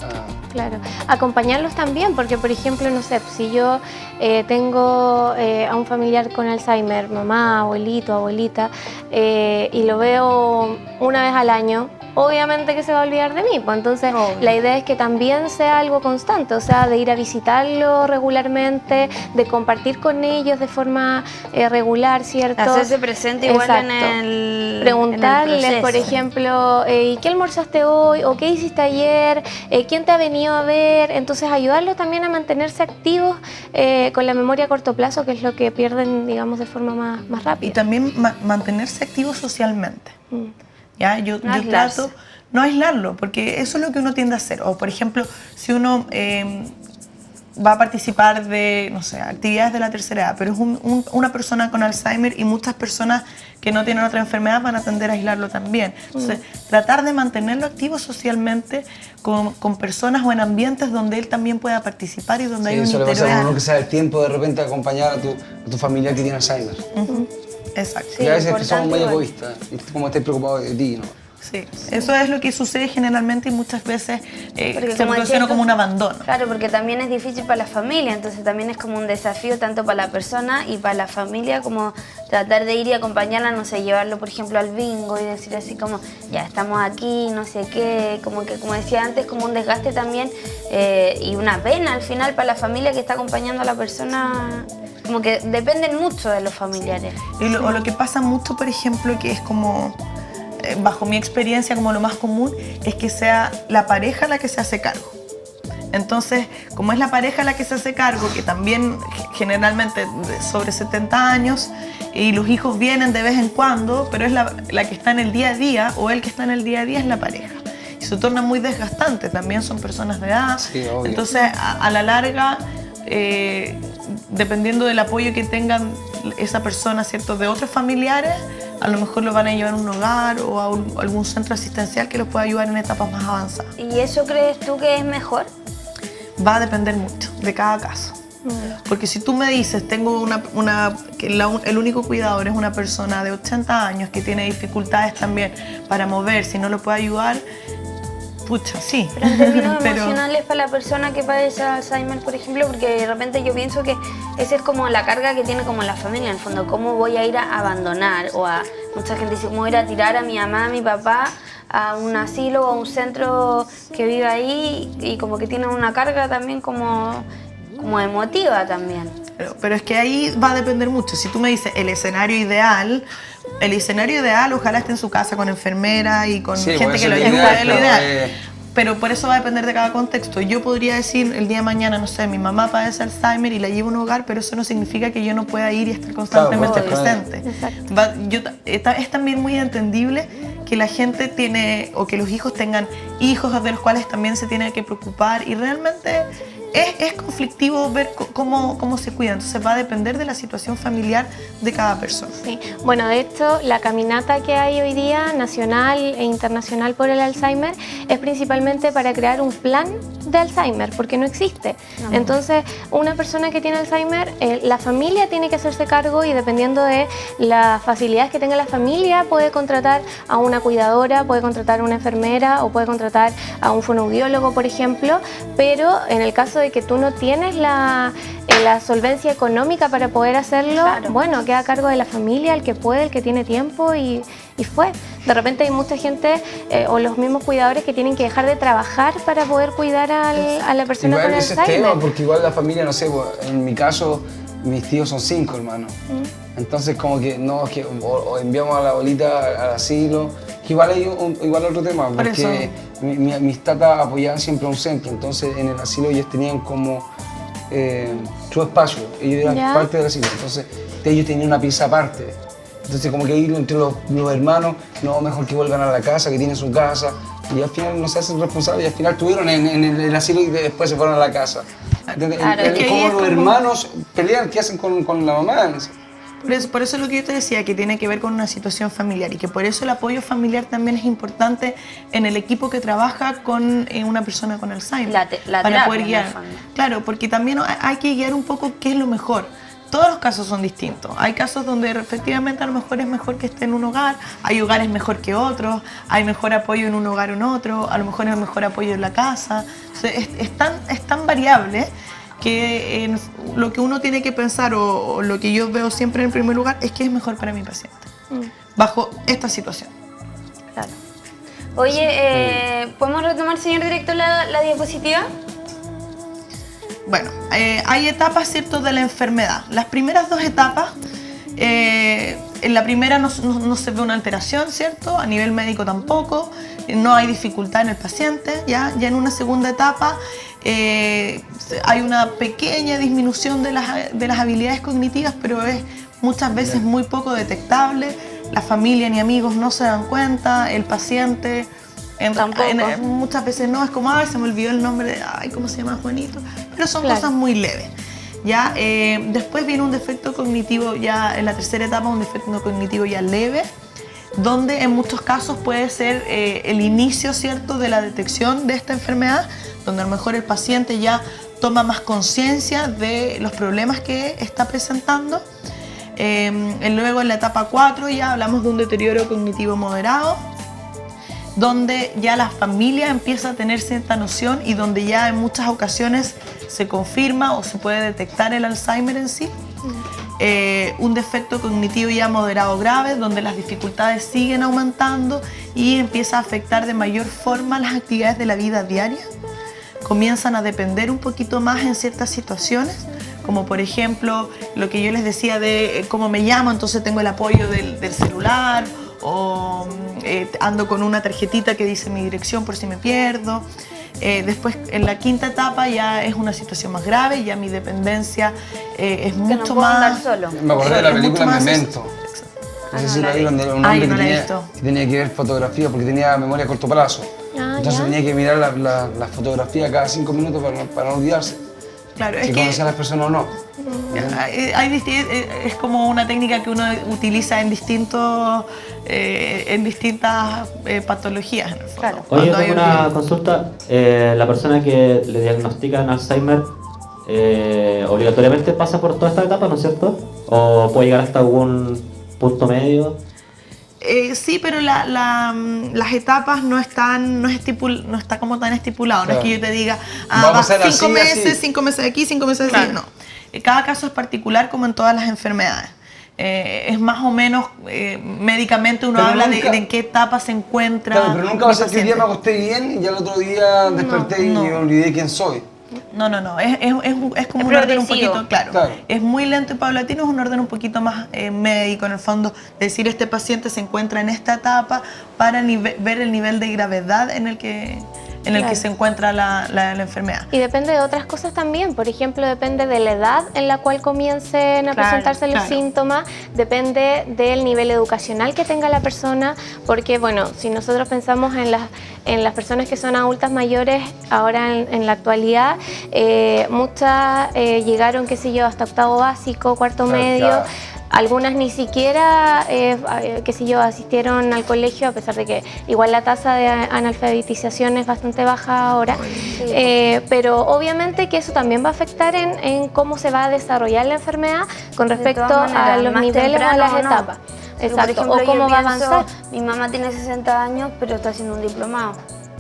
Claro, acompañarlos también, porque por ejemplo, no sé, si yo tengo a un familiar con Alzheimer, mamá, abuelito, abuelita, y lo veo una vez al año, obviamente que se va a olvidar de mí, pues entonces la idea es que también sea algo constante, o sea, de ir a visitarlo regularmente, de compartir con ellos de forma regular, ¿cierto? Hacerse presente igual. Exacto. Preguntarles, en el por ejemplo, ¿y qué almorzaste hoy? ¿O qué hiciste ayer? ¿Quién te ha venido a ver? Entonces ayudarlos también a mantenerse activos con la memoria a corto plazo, que es lo que pierden, digamos, de forma más rápida. Y también mantenerse activos socialmente. ¿Ya? Yo aislarse. trato no aislarlo, porque eso es lo que uno tiende a hacer. O, por ejemplo, si uno va a participar de, no sé, actividades de la tercera edad, pero es una persona con Alzheimer y muchas personas que no tienen otra enfermedad van a tender a aislarlo también. Entonces, tratar de mantenerlo activo socialmente con personas o en ambientes donde él también pueda participar y donde hay un eso le interés. pasa a uno que se da el tiempo de repente a acompañar a tu familiar que tiene Alzheimer. Exacto. Y a veces que somos muy importante egoístas, y como estés preocupado de ti, ¿no? Sí, eso es lo que sucede generalmente y muchas veces Porque se como produce decías tú, como un abandono. Claro, porque también es difícil para la familia, entonces también es como un desafío tanto para la persona y para la familia, como tratar de ir y acompañarla, no sé, llevarlo por ejemplo al bingo y decir así como, ya estamos aquí, no sé qué, como que como decía antes, como un desgaste también y una pena al final para la familia que está acompañando a la persona, como que dependen mucho de los familiares. O lo que pasa mucho, por ejemplo, que es como, bajo mi experiencia, como lo más común, es que sea la pareja la que se hace cargo. Entonces, como es la pareja la que se hace cargo, que también generalmente sobre 70 años, y los hijos vienen de vez en cuando, pero es la que está en el día a día, o el que está en el día a día es la pareja. Y se torna muy desgastante, también son personas de edad. Sí, obvio. Entonces, a la larga, dependiendo del apoyo que tengan esa persona, ¿cierto?, de otros familiares, a lo mejor lo van a llevar a un hogar o a algún centro asistencial que los pueda ayudar en etapas más avanzadas. ¿Y eso crees tú que es mejor? Va a depender mucho de cada caso. Porque si tú me dices, tengo que el único cuidador es una persona de 80 años que tiene dificultades también para moverse y no lo puede ayudar, pucha, sí. Pero en términos Pero- emocionales para la persona que padece Alzheimer, por ejemplo, porque de repente yo pienso que esa es como la carga que tiene como la familia, en el fondo, cómo voy a ir a abandonar, o a mucha gente dice, cómo voy a ir a tirar a mi mamá, a mi papá, a un asilo o a un centro que vive ahí, y como que tiene una carga también como emotiva también. Pero es que ahí va a depender mucho. Si tú me dices el escenario ideal ojalá esté en su casa con enfermera y con Sí, gente bueno, que lo eso es lo ayude, ideal, es lo pero, ideal. Pero por eso va a depender de cada contexto. Yo podría decir el día de mañana, no sé, mi mamá padece Alzheimer y la llevo a un hogar, pero eso no significa que yo no pueda ir y estar constantemente Claro, claro. presente. Exacto. Es también muy entendible que la gente tiene, o que los hijos tengan hijos de los cuales también se tiene que preocupar, y realmente es conflictivo ver cómo se cuida. Entonces va a depender de la situación familiar de cada persona. Sí. Bueno, de hecho, la caminata que hay hoy día, nacional e internacional por el Alzheimer, es principalmente para crear un plan de Alzheimer, porque no existe. Entonces, una persona que tiene Alzheimer, la familia tiene que hacerse cargo, y dependiendo de las facilidades que tenga la familia, puede contratar a una cuidadora, puede contratar a una enfermera o puede contratar a un fonoaudiólogo, por ejemplo, pero en el caso de que tú no tienes la solvencia económica para poder hacerlo, Claro. bueno, queda a cargo de la familia, el que puede, el que tiene tiempo, y fue. De repente hay mucha gente o los mismos cuidadores que tienen que dejar de trabajar para poder cuidar a la persona Igual con ese es Alzheimer. tema, porque igual la familia, no sé, pues, en mi caso, mis tíos son 5 hermanos. Entonces como que no, es que o enviamos a la abuelita al asilo, que igual hay igual otro tema, Por porque mis tatas apoyaban siempre a un centro, entonces en el asilo ellos tenían como su espacio, ellos eran Ya. parte del asilo, entonces ellos tenían una pieza aparte. Entonces como que ir entre los hermanos, no, mejor que vuelvan a la casa, que tienen su casa, y al final no se hacen responsables, y al final estuvieron en el asilo y después se fueron a la casa. ¿Entiendes? Claro, es que ahí Como es los como- hermanos pelean, ¿qué hacen con la mamá? Por eso es lo que yo te decía, que tiene que ver con una situación familiar, y que por eso el apoyo familiar también es importante en el equipo que trabaja con una persona con Alzheimer. La para terapia, poder en guiar. el fondo. Claro, porque también hay que guiar un poco qué es lo mejor. Todos los casos son distintos. Hay casos donde efectivamente a lo mejor es mejor que esté en un hogar, hay hogares mejor que otros, hay mejor apoyo en un hogar o en otro, a lo mejor hay mejor apoyo en la casa. O sea, es tan variable que lo que uno tiene que pensar, o lo que yo veo siempre en primer lugar, es que es mejor para mi paciente, bajo esta situación. Claro. Oye, ¿podemos retomar, señor director, la diapositiva? Bueno, hay etapas, ¿cierto?, de la enfermedad. Las primeras 2 etapas, en la primera no se ve una alteración, ¿cierto? A nivel médico tampoco, no hay dificultad en el paciente. Ya en una segunda etapa hay una pequeña disminución de las habilidades cognitivas, pero es muchas veces muy poco detectable. La familia ni amigos no se dan cuenta, el paciente... Tampoco. Muchas veces no, es como, ay, se me olvidó el nombre de, ay, ¿cómo se llama Juanito? Pero son Claro. cosas muy leves. ¿Ya? Después viene un defecto cognitivo, ya en la tercera etapa, un defecto cognitivo ya leve, donde en muchos casos puede ser el inicio, ¿cierto?, de la detección de esta enfermedad, donde a lo mejor el paciente ya toma más conciencia de los problemas que está presentando. Luego en la etapa 4 ya hablamos de un deterioro cognitivo moderado, donde ya la familia empieza a tener cierta noción y donde ya en muchas ocasiones se confirma o se puede detectar el Alzheimer en sí. Un defecto cognitivo ya moderado grave, donde las dificultades siguen aumentando y empieza a afectar de mayor forma las actividades de la vida diaria. Comienzan a depender un poquito más en ciertas situaciones, como por ejemplo lo que yo les decía de cómo me llamo, entonces tengo el apoyo del celular, o ando con una tarjetita que dice mi dirección por si me pierdo. Después, en la quinta etapa ya es una situación más grave, ya mi dependencia es Que no mucho puedo más... andar solo. Me acordé de la es película mucho más- Memento. No sé si no la la vieron, de un Ay, hombre no la he que visto. tenía que ver fotografía porque tenía memoria a corto plazo. Entonces ya. tenía que mirar la fotografía cada 5 minutos para no olvidarse. Claro, es Si que conocía a las personas o no. es como una técnica que uno utiliza en distintas patologías, en el fondo. Claro. Oye, Cuando hay tengo una consulta. La persona que le diagnostican Alzheimer obligatoriamente pasa por toda esta etapa, ¿no es cierto? ¿O puede llegar hasta algún punto medio? Sí, pero las etapas no está como tan estipulado. Claro. No es que yo te diga, Va a vas pasar 5 así, meses, así. 5 meses aquí, 5 meses así. No. Cada caso es particular como en todas las enfermedades. Es más o menos, médicamente uno Pero habla nunca- de en qué etapa se encuentra. Claro, pero nunca va a mi ser que un día me paciente. acosté bien y al otro día desperté no. y me olvidé quién soy. No, es como un orden un progresivo. poquito, claro. Es muy lento y paulatino, es un orden un poquito más médico, en el fondo, decir este paciente se encuentra en esta etapa para ver el nivel de gravedad en el que se encuentra la enfermedad. Y depende de otras cosas también, por ejemplo, depende de la edad en la cual comiencen a presentarse los síntomas, depende del nivel educacional que tenga la persona, porque bueno, si nosotros pensamos en las personas que son adultas mayores, ahora en la actualidad, muchas llegaron, qué sé yo, hasta octavo básico, cuarto medio. Claro. Algunas ni siquiera, qué sé yo, asistieron al colegio, a pesar de que igual la tasa de analfabetización es bastante baja ahora. Pero obviamente que eso también va a afectar en cómo se va a desarrollar la enfermedad con respecto a los más niveles o a temprano las o no. etapas. Porque, Exacto, por ejemplo, o cómo yo va a pienso, avanzar. Mi mamá tiene 60 años, pero está haciendo un diplomado.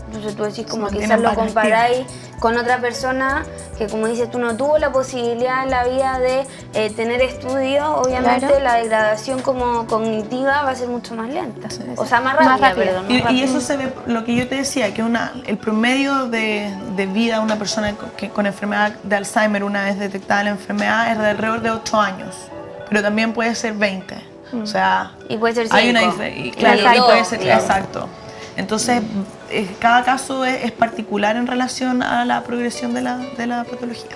Entonces tú decís, como Se quizás mantienen lo varios comparáis con otra persona que, como dices tú, no tuvo la posibilidad en la vida de tener estudios. Obviamente Claro. la degradación como cognitiva va a ser mucho más lenta. O sea, más Más rápida, rápida. perdón. más Y rápida. eso se ve, lo que yo te decía, que el promedio de vida de una persona con enfermedad de Alzheimer, una vez detectada la enfermedad, es de alrededor de 8 años, pero también puede ser 20. O sea, Y puede ser hay una 5. diferencia. Claro, y Exacto. puede ser, Claro. exacto. Entonces, cada caso es particular en relación a la progresión de la patología.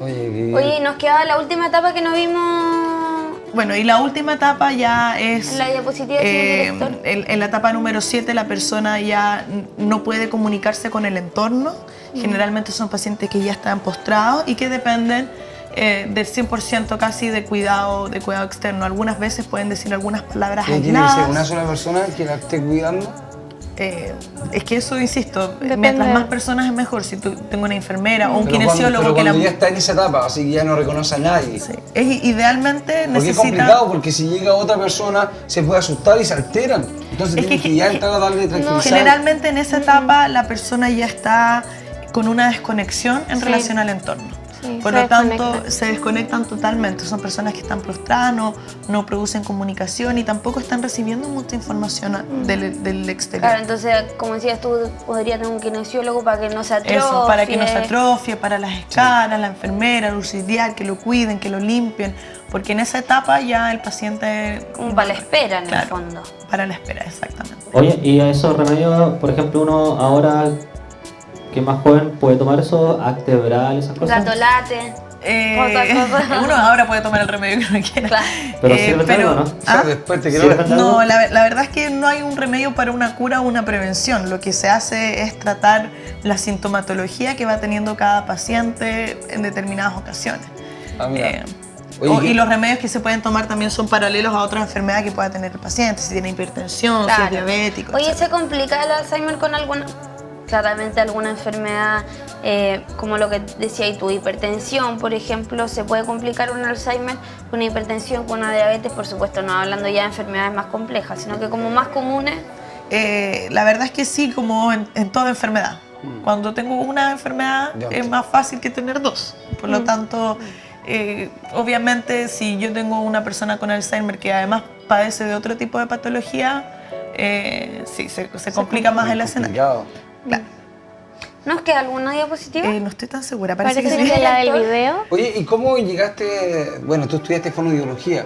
Oye, y nos quedaba la última etapa que no vimos Bueno, y la última etapa ya es... en la diapositiva, señor director. en la etapa número 7 la persona ya no puede comunicarse con el entorno. Generalmente son pacientes que ya están postrados y que dependen del 100% casi de cuidado externo. Algunas veces pueden decir algunas palabras ¿Tiene que ser aisladas. una sola persona que la esté cuidando? Es que eso, insisto, Depende. mientras más personas es mejor. Si tengo una enfermera o un Pero kinesiólogo pero que cuando ya está en esa etapa, así que ya no reconoce a nadie. Sí. Idealmente Porque es complicado, porque si llega otra persona se puede asustar y se alteran. Entonces Es tiene que- que ya entrar a darle tranquilizar. generalmente en esa etapa la persona ya está con una desconexión en relación al entorno. Sí, Por se lo tanto, desconectan. se desconectan totalmente. Son personas que están prostradas, no producen comunicación y tampoco están recibiendo mucha información del exterior. Claro, entonces, como decías tú, podría tener un kinesiólogo para que no se atrofie. Eso, para que no se atrofie, para las escalas, la enfermera, el auxiliar, que lo cuiden, que lo limpien, porque en esa etapa ya el paciente... Como para la espera, en el Claro, fondo. para la espera, exactamente. Oye, y esos remedios, por ejemplo, uno ahora que es más joven puede tomar eso, Actebral, esas cosas. Gatolate. Uno ahora puede tomar el remedio que uno quiera. Claro. Pero sirve de algo, ¿no? O sea, después te Sí, quiero... depende. No, la verdad es que no hay un remedio para una cura o una prevención. Lo que se hace es tratar la sintomatología que va teniendo cada paciente en determinadas ocasiones. Ah, mira. Y los remedios que se pueden tomar también son paralelos a otras enfermedades que pueda tener el paciente, si tiene hipertensión, si es Claro. diabético. Oye, etcétera. ¿se complica el Alzheimer con claramente alguna enfermedad, como lo que decías tú, hipertensión, por ejemplo? ¿Se puede complicar un Alzheimer con una hipertensión, con una diabetes? Por supuesto, no hablando ya de enfermedades más complejas, sino que como más comunes. La verdad es que sí, como en toda enfermedad. Cuando tengo una enfermedad Ya. es más fácil que tener dos. Por lo tanto, obviamente si yo tengo una persona con Alzheimer que además padece de otro tipo de patología, sí, se complica más el escenario. Complicado. Claro. ¿Nos queda alguna diapositiva? No estoy tan segura, parece, Parece que sí. que la del video. Oye, ¿y cómo llegaste? Bueno, tú estudiaste fonoaudiología.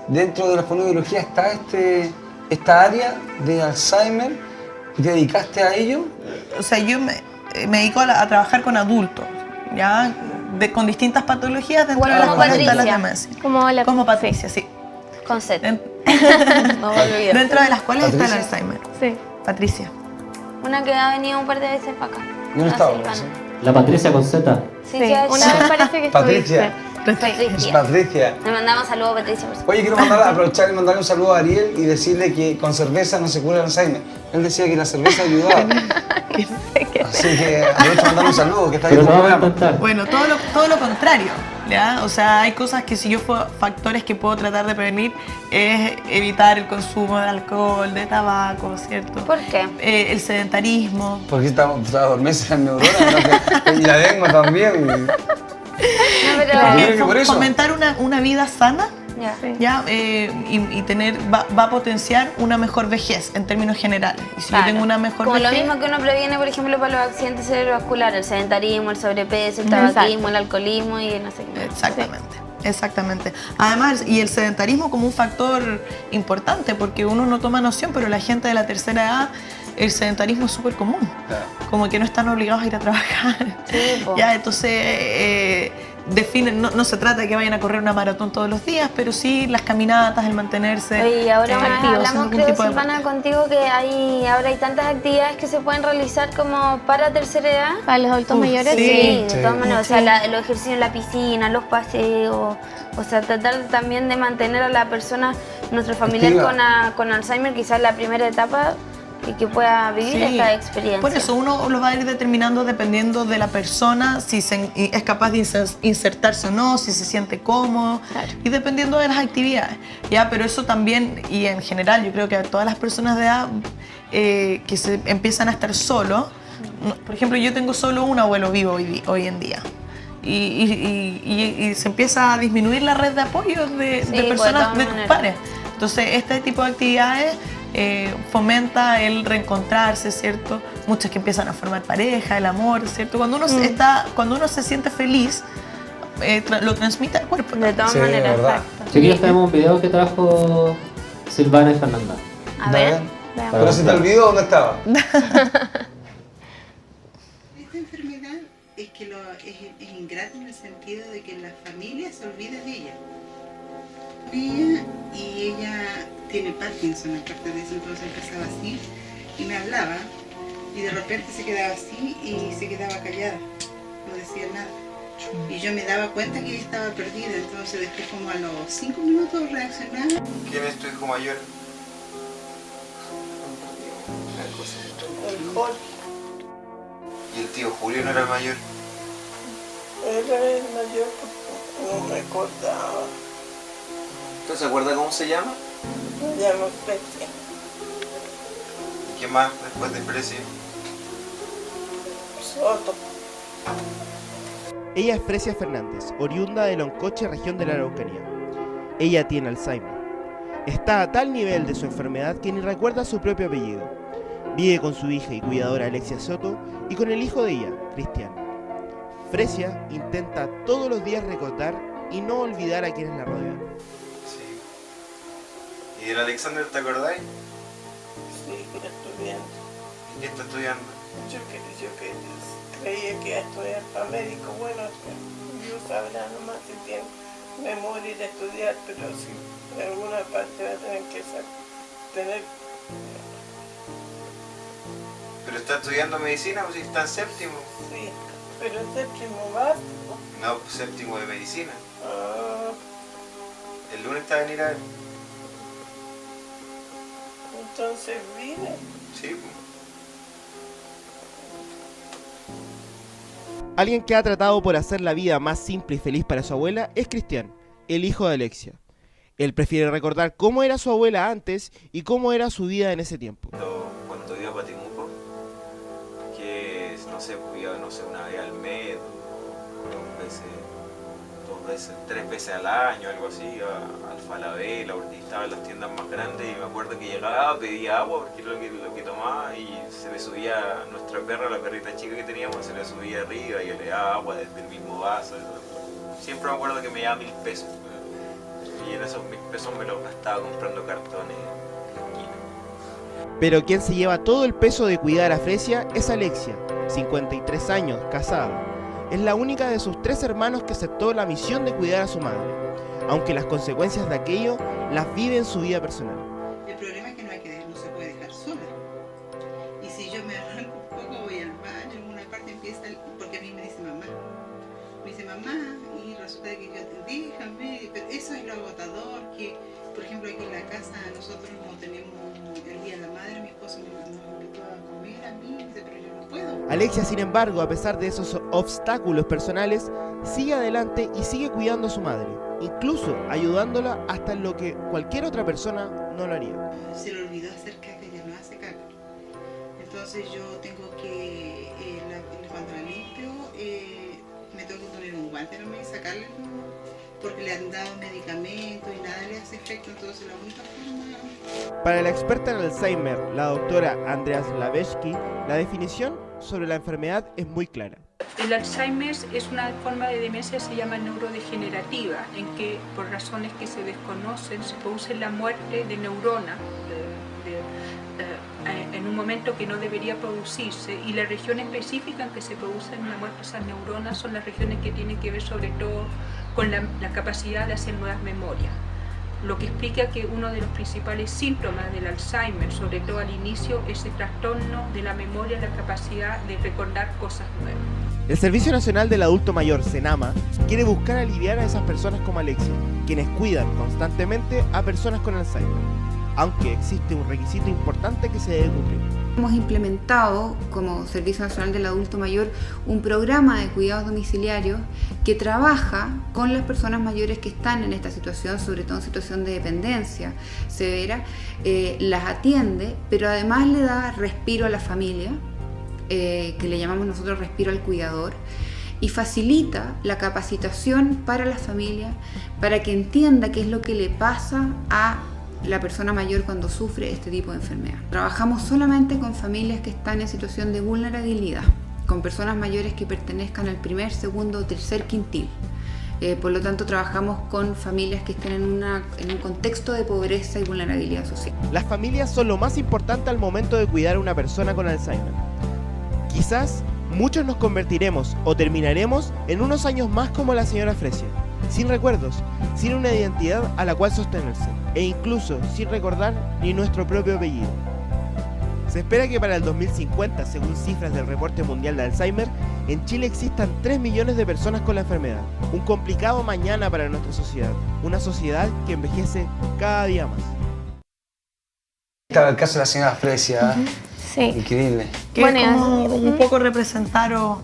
Dentro de la fonoaudiología está esta área de Alzheimer. ¿Te dedicaste a ello? O sea, yo me dedico a trabajar con adultos, ¿ya? Con distintas patologías dentro Bueno, de las como cuales está la Patricia. demencia. Como Patricia, sí. Con Z. Den- No me olvido. Dentro de las cuales está el ¿Patricia? Alzheimer. Sí. Patricia. Una que ha venido un par de veces para acá. Yo no Una estaba, silvana. ¿sí? La Patricia con Z. Sí, Sí, sí, una vez parece que Patricia. estuviste. Es Patricia. Patricia. Le mandamos saludos a Patricia, por supuesto. Oye, quiero aprovechar y mandarle un saludo a Ariel y decirle que con cerveza no se cura el Alzheimer. Él decía que la cerveza ayudaba. Así que aprovecho a mandarle un saludo, que está ahí Pero en lo tu vamos a programa. intentar. Bueno, todo lo contrario. ¿Ya? O sea, hay cosas que si yo factores que puedo tratar de prevenir es evitar el consumo de alcohol, de tabaco, ¿cierto? ¿Por qué? El sedentarismo. Porque está adormece las neuronas, ¿no? Y la lengua también. No, pero... Claro. Yo creo que por eso. Fomentar una vida sana, Ya. ¿ya? Y tener, va a potenciar una mejor vejez en términos generales. Y si Claro. yo tengo una mejor Como vejez... lo mismo que uno previene, por ejemplo, para los accidentes cerebrovasculares, el sedentarismo, el sobrepeso, el Exacto. tabaquismo, el alcoholismo y no sé qué. Exactamente, exactamente. Además, y el sedentarismo como un factor importante, porque uno no toma noción, pero la gente de la tercera edad, el sedentarismo es súper común. Claro. Como que no están obligados a ir a trabajar. Sí, po. Ya, entonces definen, no se trata de que vayan a correr una maratón todos los días, pero sí las caminatas, el mantenerse Oye, y ahora una vez activos en hablamos, algún creo, tipo de Silvana, deporte. contigo que ahora hay tantas actividades que se pueden realizar como para tercera edad. Para los adultos mayores, sí. Sí, de Sí. todas maneras, o Sí. sea, los ejercicios en la piscina, los paseos, o sea, tratar también de mantener a la persona, nuestro familiar Activa. con Alzheimer, quizás la primera etapa y que pueda vivir Sí. esta experiencia. Por eso uno lo va a ir determinando dependiendo de la persona, si es capaz de insertarse o no, si se siente cómodo, y dependiendo de las actividades. ¿Ya? Pero eso también, y en general, yo creo que a todas las personas de edad que se empiezan a estar solos, por ejemplo, yo tengo solo un abuelo vivo hoy en día. Y se empieza a disminuir la red de apoyo de Sí, pues, de personas todas de tus maneras. pares. Entonces, este tipo de actividades fomenta el reencontrarse, ¿cierto? Muchas que empiezan a formar pareja, el amor, ¿cierto? Cuando uno se siente feliz, lo transmite al cuerpo. De todas Sí, maneras, verdad. exacto. Chiquillos, tenemos un video que trajo Silvana y Fernanda. A ver, Pero se te olvidó dónde estaba. Esta enfermedad es que es ingrata en el sentido de que la familia se olvida de ella. Y ella tiene Parkinson, aparte de eso, entonces empezaba así y me hablaba y de repente se quedaba así y se quedaba callada, no decía nada. Y yo me daba cuenta que ella estaba perdida, entonces después como a los 5 minutos reaccionaba. ¿Quién es tu hijo mayor? El Jorge ¿Y el tío Julio no era el mayor? era el mayor, no recordaba, ¿Usted se acuerda cómo se llama? ya no sé. ¿Y qué más después de Fresia? Soto. Ella es Fresia Fernández, oriunda de Loncoche, región de la Araucanía. Ella tiene Alzheimer. Está a tal nivel de su enfermedad que ni recuerda su propio apellido. Vive con su hija y cuidadora Alexia Soto y con el hijo de ella, Cristian. Fresia intenta todos los días recordar y no olvidar a quienes la rodean. Sí. ¿Y del Alexander te acordáis? Sí, estudiante. ¿Y qué está estudiando? Yo creía que iba a estudiar para médico, bueno, Dios sabrá nomás si tiene memoria de estudiar, pero sí, en alguna parte va a tener que tener. ¿Pero está estudiando medicina o si está en séptimo? Sí, pero el séptimo básico. No, pues, séptimo de medicina. Ah, El lunes está a venir a ver. entonces vive. Sí, pues. Alguien que ha tratado por hacer la vida más simple y feliz para su abuela es Cristian, el hijo de Alexia. Él prefiere recordar cómo era su abuela antes y cómo era su vida en ese tiempo. Cuando iba a Patimuco, que no sé, pues iba una vez al mes, dos veces, 3 veces al año, algo así, iba al Falabella, porque estaba en las tiendas más grandes y me acuerdo que llegaba, pedía agua porque era lo que tomaba y se le subía a nuestra perra, la perrita chica que teníamos, se le subía arriba y yo le daba agua desde el mismo vaso. Siempre me acuerdo que me daba 1000 pesos. Y en esos 1000 pesos me los gastaba comprando cartones. Pero quien se lleva todo el peso de cuidar a Fresia es Alexia, 53 años, casada. Es la única de sus 3 hermanos que aceptó la misión de cuidar a su madre, aunque las consecuencias de aquello las vive en su vida personal. El problema es que no se puede dejar sola. Y si yo me arranco un poco, voy al baño, en una parte empieza, porque a mí me dice mamá. Me dice mamá, y resulta que yo déjame, pero eso es lo agotador, que por ejemplo aquí en la casa nosotros no tenemos el día de la madre, mi esposo nos invitó a comer a mí, dice, pero yo no puedo. Alexia, sin embargo, a pesar de esos obstáculos personales, sigue adelante y sigue cuidando a su madre, incluso ayudándola hasta en lo que cualquier otra persona no lo haría. Se le olvidó hacer caca, ya no hace caca. Entonces yo tengo que, cuando la limpio, me tengo que poner un guante y sacarle, porque le han dado medicamentos y nada le hace efecto, entonces la única forma... Para la experta en Alzheimer, la doctora Andrea Slavetsky, la definición sobre la enfermedad es muy clara. El Alzheimer es una forma de demencia, se llama neurodegenerativa, en que por razones que se desconocen se produce la muerte de neuronas en un momento que no debería producirse, y la región específica en que se producen la muerte de esas neuronas son las regiones que tienen que ver sobre todo con la capacidad de hacer nuevas memorias. Lo que explica que uno de los principales síntomas del Alzheimer, sobre todo al inicio, es el trastorno de la memoria, la capacidad de recordar cosas nuevas. El Servicio Nacional del Adulto Mayor, SENAMA, quiere buscar aliviar a esas personas como Alexia, quienes cuidan constantemente a personas con Alzheimer, aunque existe un requisito importante que se debe cumplir. Hemos implementado como Servicio Nacional del Adulto Mayor un programa de cuidados domiciliarios que trabaja con las personas mayores que están en esta situación, sobre todo en situación de dependencia severa, las atiende, pero además le da respiro a la familia, que le llamamos nosotros respiro al cuidador, y facilita la capacitación para la familia, para que entienda qué es lo que le pasa a la persona mayor cuando sufre este tipo de enfermedad. Trabajamos solamente con familias que están en situación de vulnerabilidad, con personas mayores que pertenezcan al primer, segundo o tercer quintil. Por lo tanto, trabajamos con familias que estén en un contexto de pobreza y vulnerabilidad social. Las familias son lo más importante al momento de cuidar a una persona con Alzheimer. Quizás muchos nos convertiremos o terminaremos en unos años más como la señora Fresia, sin recuerdos, sin una identidad a la cual sostenerse, e incluso sin recordar ni nuestro propio apellido. Se espera que para el 2050, según cifras del Reporte Mundial de Alzheimer, en Chile existan 3 millones de personas con la enfermedad. Un complicado mañana para nuestra sociedad, una sociedad que envejece cada día más. Estaba el caso de la señora Fresia. Sí. Increíble. Que Bueno, es como un poco representar lo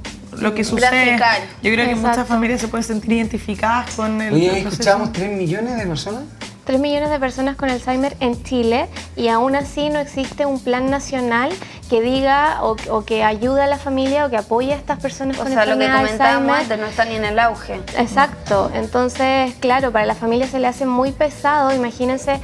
que sucede. Graficar. Yo creo que Exacto. muchas familias se pueden sentir identificadas con el Oye, proceso. escuchábamos 3 millones de personas. 3 millones de personas con Alzheimer en Chile, y aún así no existe un plan nacional que diga o que ayude a la familia o que apoye a estas personas O con sea, lo que enfermedad de comentábamos Alzheimer. antes, no está ni en el auge. Exacto, entonces claro, para la familia se le hace muy pesado. Imagínense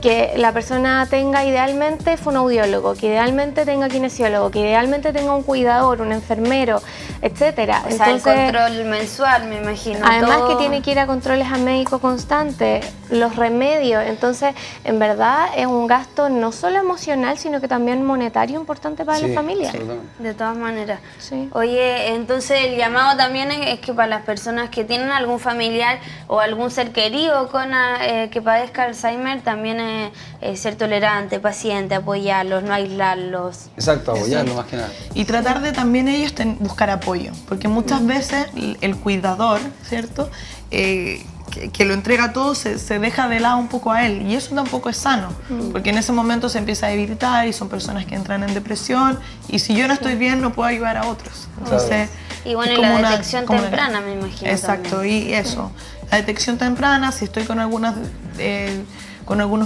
que la persona tenga idealmente fonoaudiólogo, que idealmente tenga kinesiólogo, que idealmente tenga un cuidador, un enfermero, etcétera. O sea, el control mensual, me imagino. Además todo. que tiene que ir a controles a médico constante, los remedios, entonces en verdad es un gasto no solo emocional, sino que también monetario importante para la familia. Absolutamente. De todas maneras. Sí. Oye, entonces el llamado también es que para las personas que tienen algún familiar o algún ser querido que padezca Alzheimer, también ser tolerante, paciente, apoyarlos, no aislarlos. Exacto, apoyarlo más que nada. Y tratar de también ellos buscar apoyo, porque muchas veces el cuidador, ¿cierto? Que lo entrega todo se deja de lado un poco a él, y eso tampoco es sano, porque en ese momento se empieza a debilitar y son personas que entran en depresión, y si yo no estoy bien no puedo ayudar a otros. Entonces, Y bueno, es y la como una- detección como temprana, me imagino. Exacto, también. y eso, la detección temprana, si estoy con algunos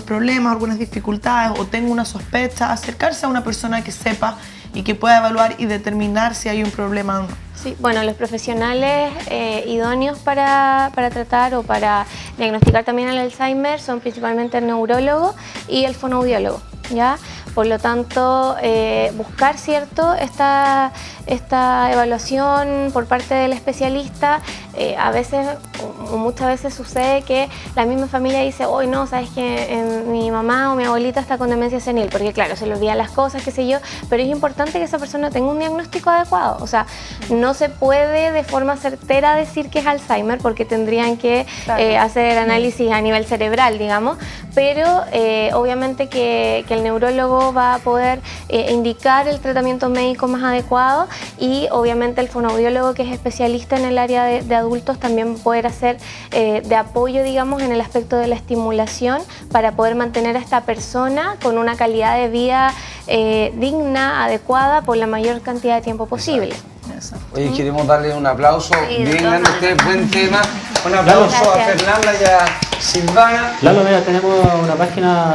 problemas, algunas dificultades o tengo una sospecha, acercarse a una persona que sepa y que pueda evaluar y determinar si hay un problema o no. Sí, bueno, los profesionales idóneos para tratar o para diagnosticar también el Alzheimer son principalmente el neurólogo y el fonoaudiólogo, ¿ya? Por lo tanto, buscar, ¿cierto?, esta evaluación por parte del especialista. A veces, o muchas veces sucede que la misma familia dice, hoy no, sabes que mi mamá o mi abuelita está con demencia senil, porque claro, se le olvidan las cosas, qué sé yo, pero es importante que esa persona tenga un diagnóstico adecuado. O sea, no se puede de forma certera decir que es Alzheimer, porque tendrían que hacer análisis a nivel cerebral, digamos, pero obviamente que el neurólogo va a poder indicar el tratamiento médico más adecuado, y obviamente el fonoaudiólogo, que es especialista en el área de adultos, también poder hacer de apoyo, digamos, en el aspecto de la estimulación para poder mantener a esta persona con una calidad de vida digna, adecuada, por la mayor cantidad de tiempo posible. Exacto. Oye, queremos darle un aplauso Sí, de bien todas grande a ustedes, buen tema. Un aplauso a Gracias. Fernanda y a Silvana. Lalo, mira, tenemos una página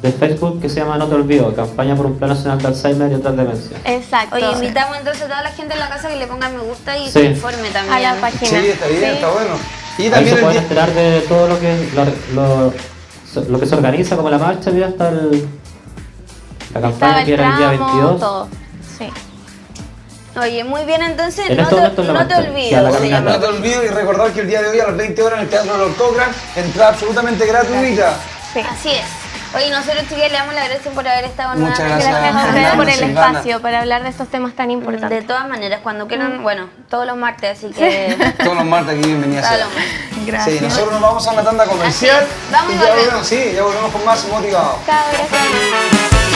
de Facebook que se llama No Te Olvido, campaña por un plan nacional de Alzheimer y otras demencias. Exacto. Oye, invitamos entonces a toda la gente en la casa que le ponga me gusta y Sí. se informe también. A la página. Sí, está bien, Sí. está bueno. Y Ahí también se el pueden día... enterar de todo lo que lo que se organiza, como la marcha, mira, hasta la Estaba campaña el que era el día tramo, 22. todo. Sí. Oye, muy bien, entonces En no este te, momento en la no te marcha, olvides. que a la se caminata. llama. No te olvides y recordar que el día de hoy a las 20 horas en el Teatro Lord Cochrane, entrada absolutamente gratuita. Sí. Así es. Oye, nosotros chicas le damos las gracias por haber estado Muchas nuevamente. gracias. Gracias a ustedes Fernanda, por el Silvana. espacio, para hablar de estos temas tan importantes. De todas maneras, cuando quieran, bueno, todos los martes, así que... Todos los martes aquí, bienvenidas Todos sean. los martes. Gracias. Sí, nosotros nos vamos a una tanda comercial Así es. Vamos y y ya volvemos. volvemos, sí, ya volvemos con más motivados. Chao, gracias.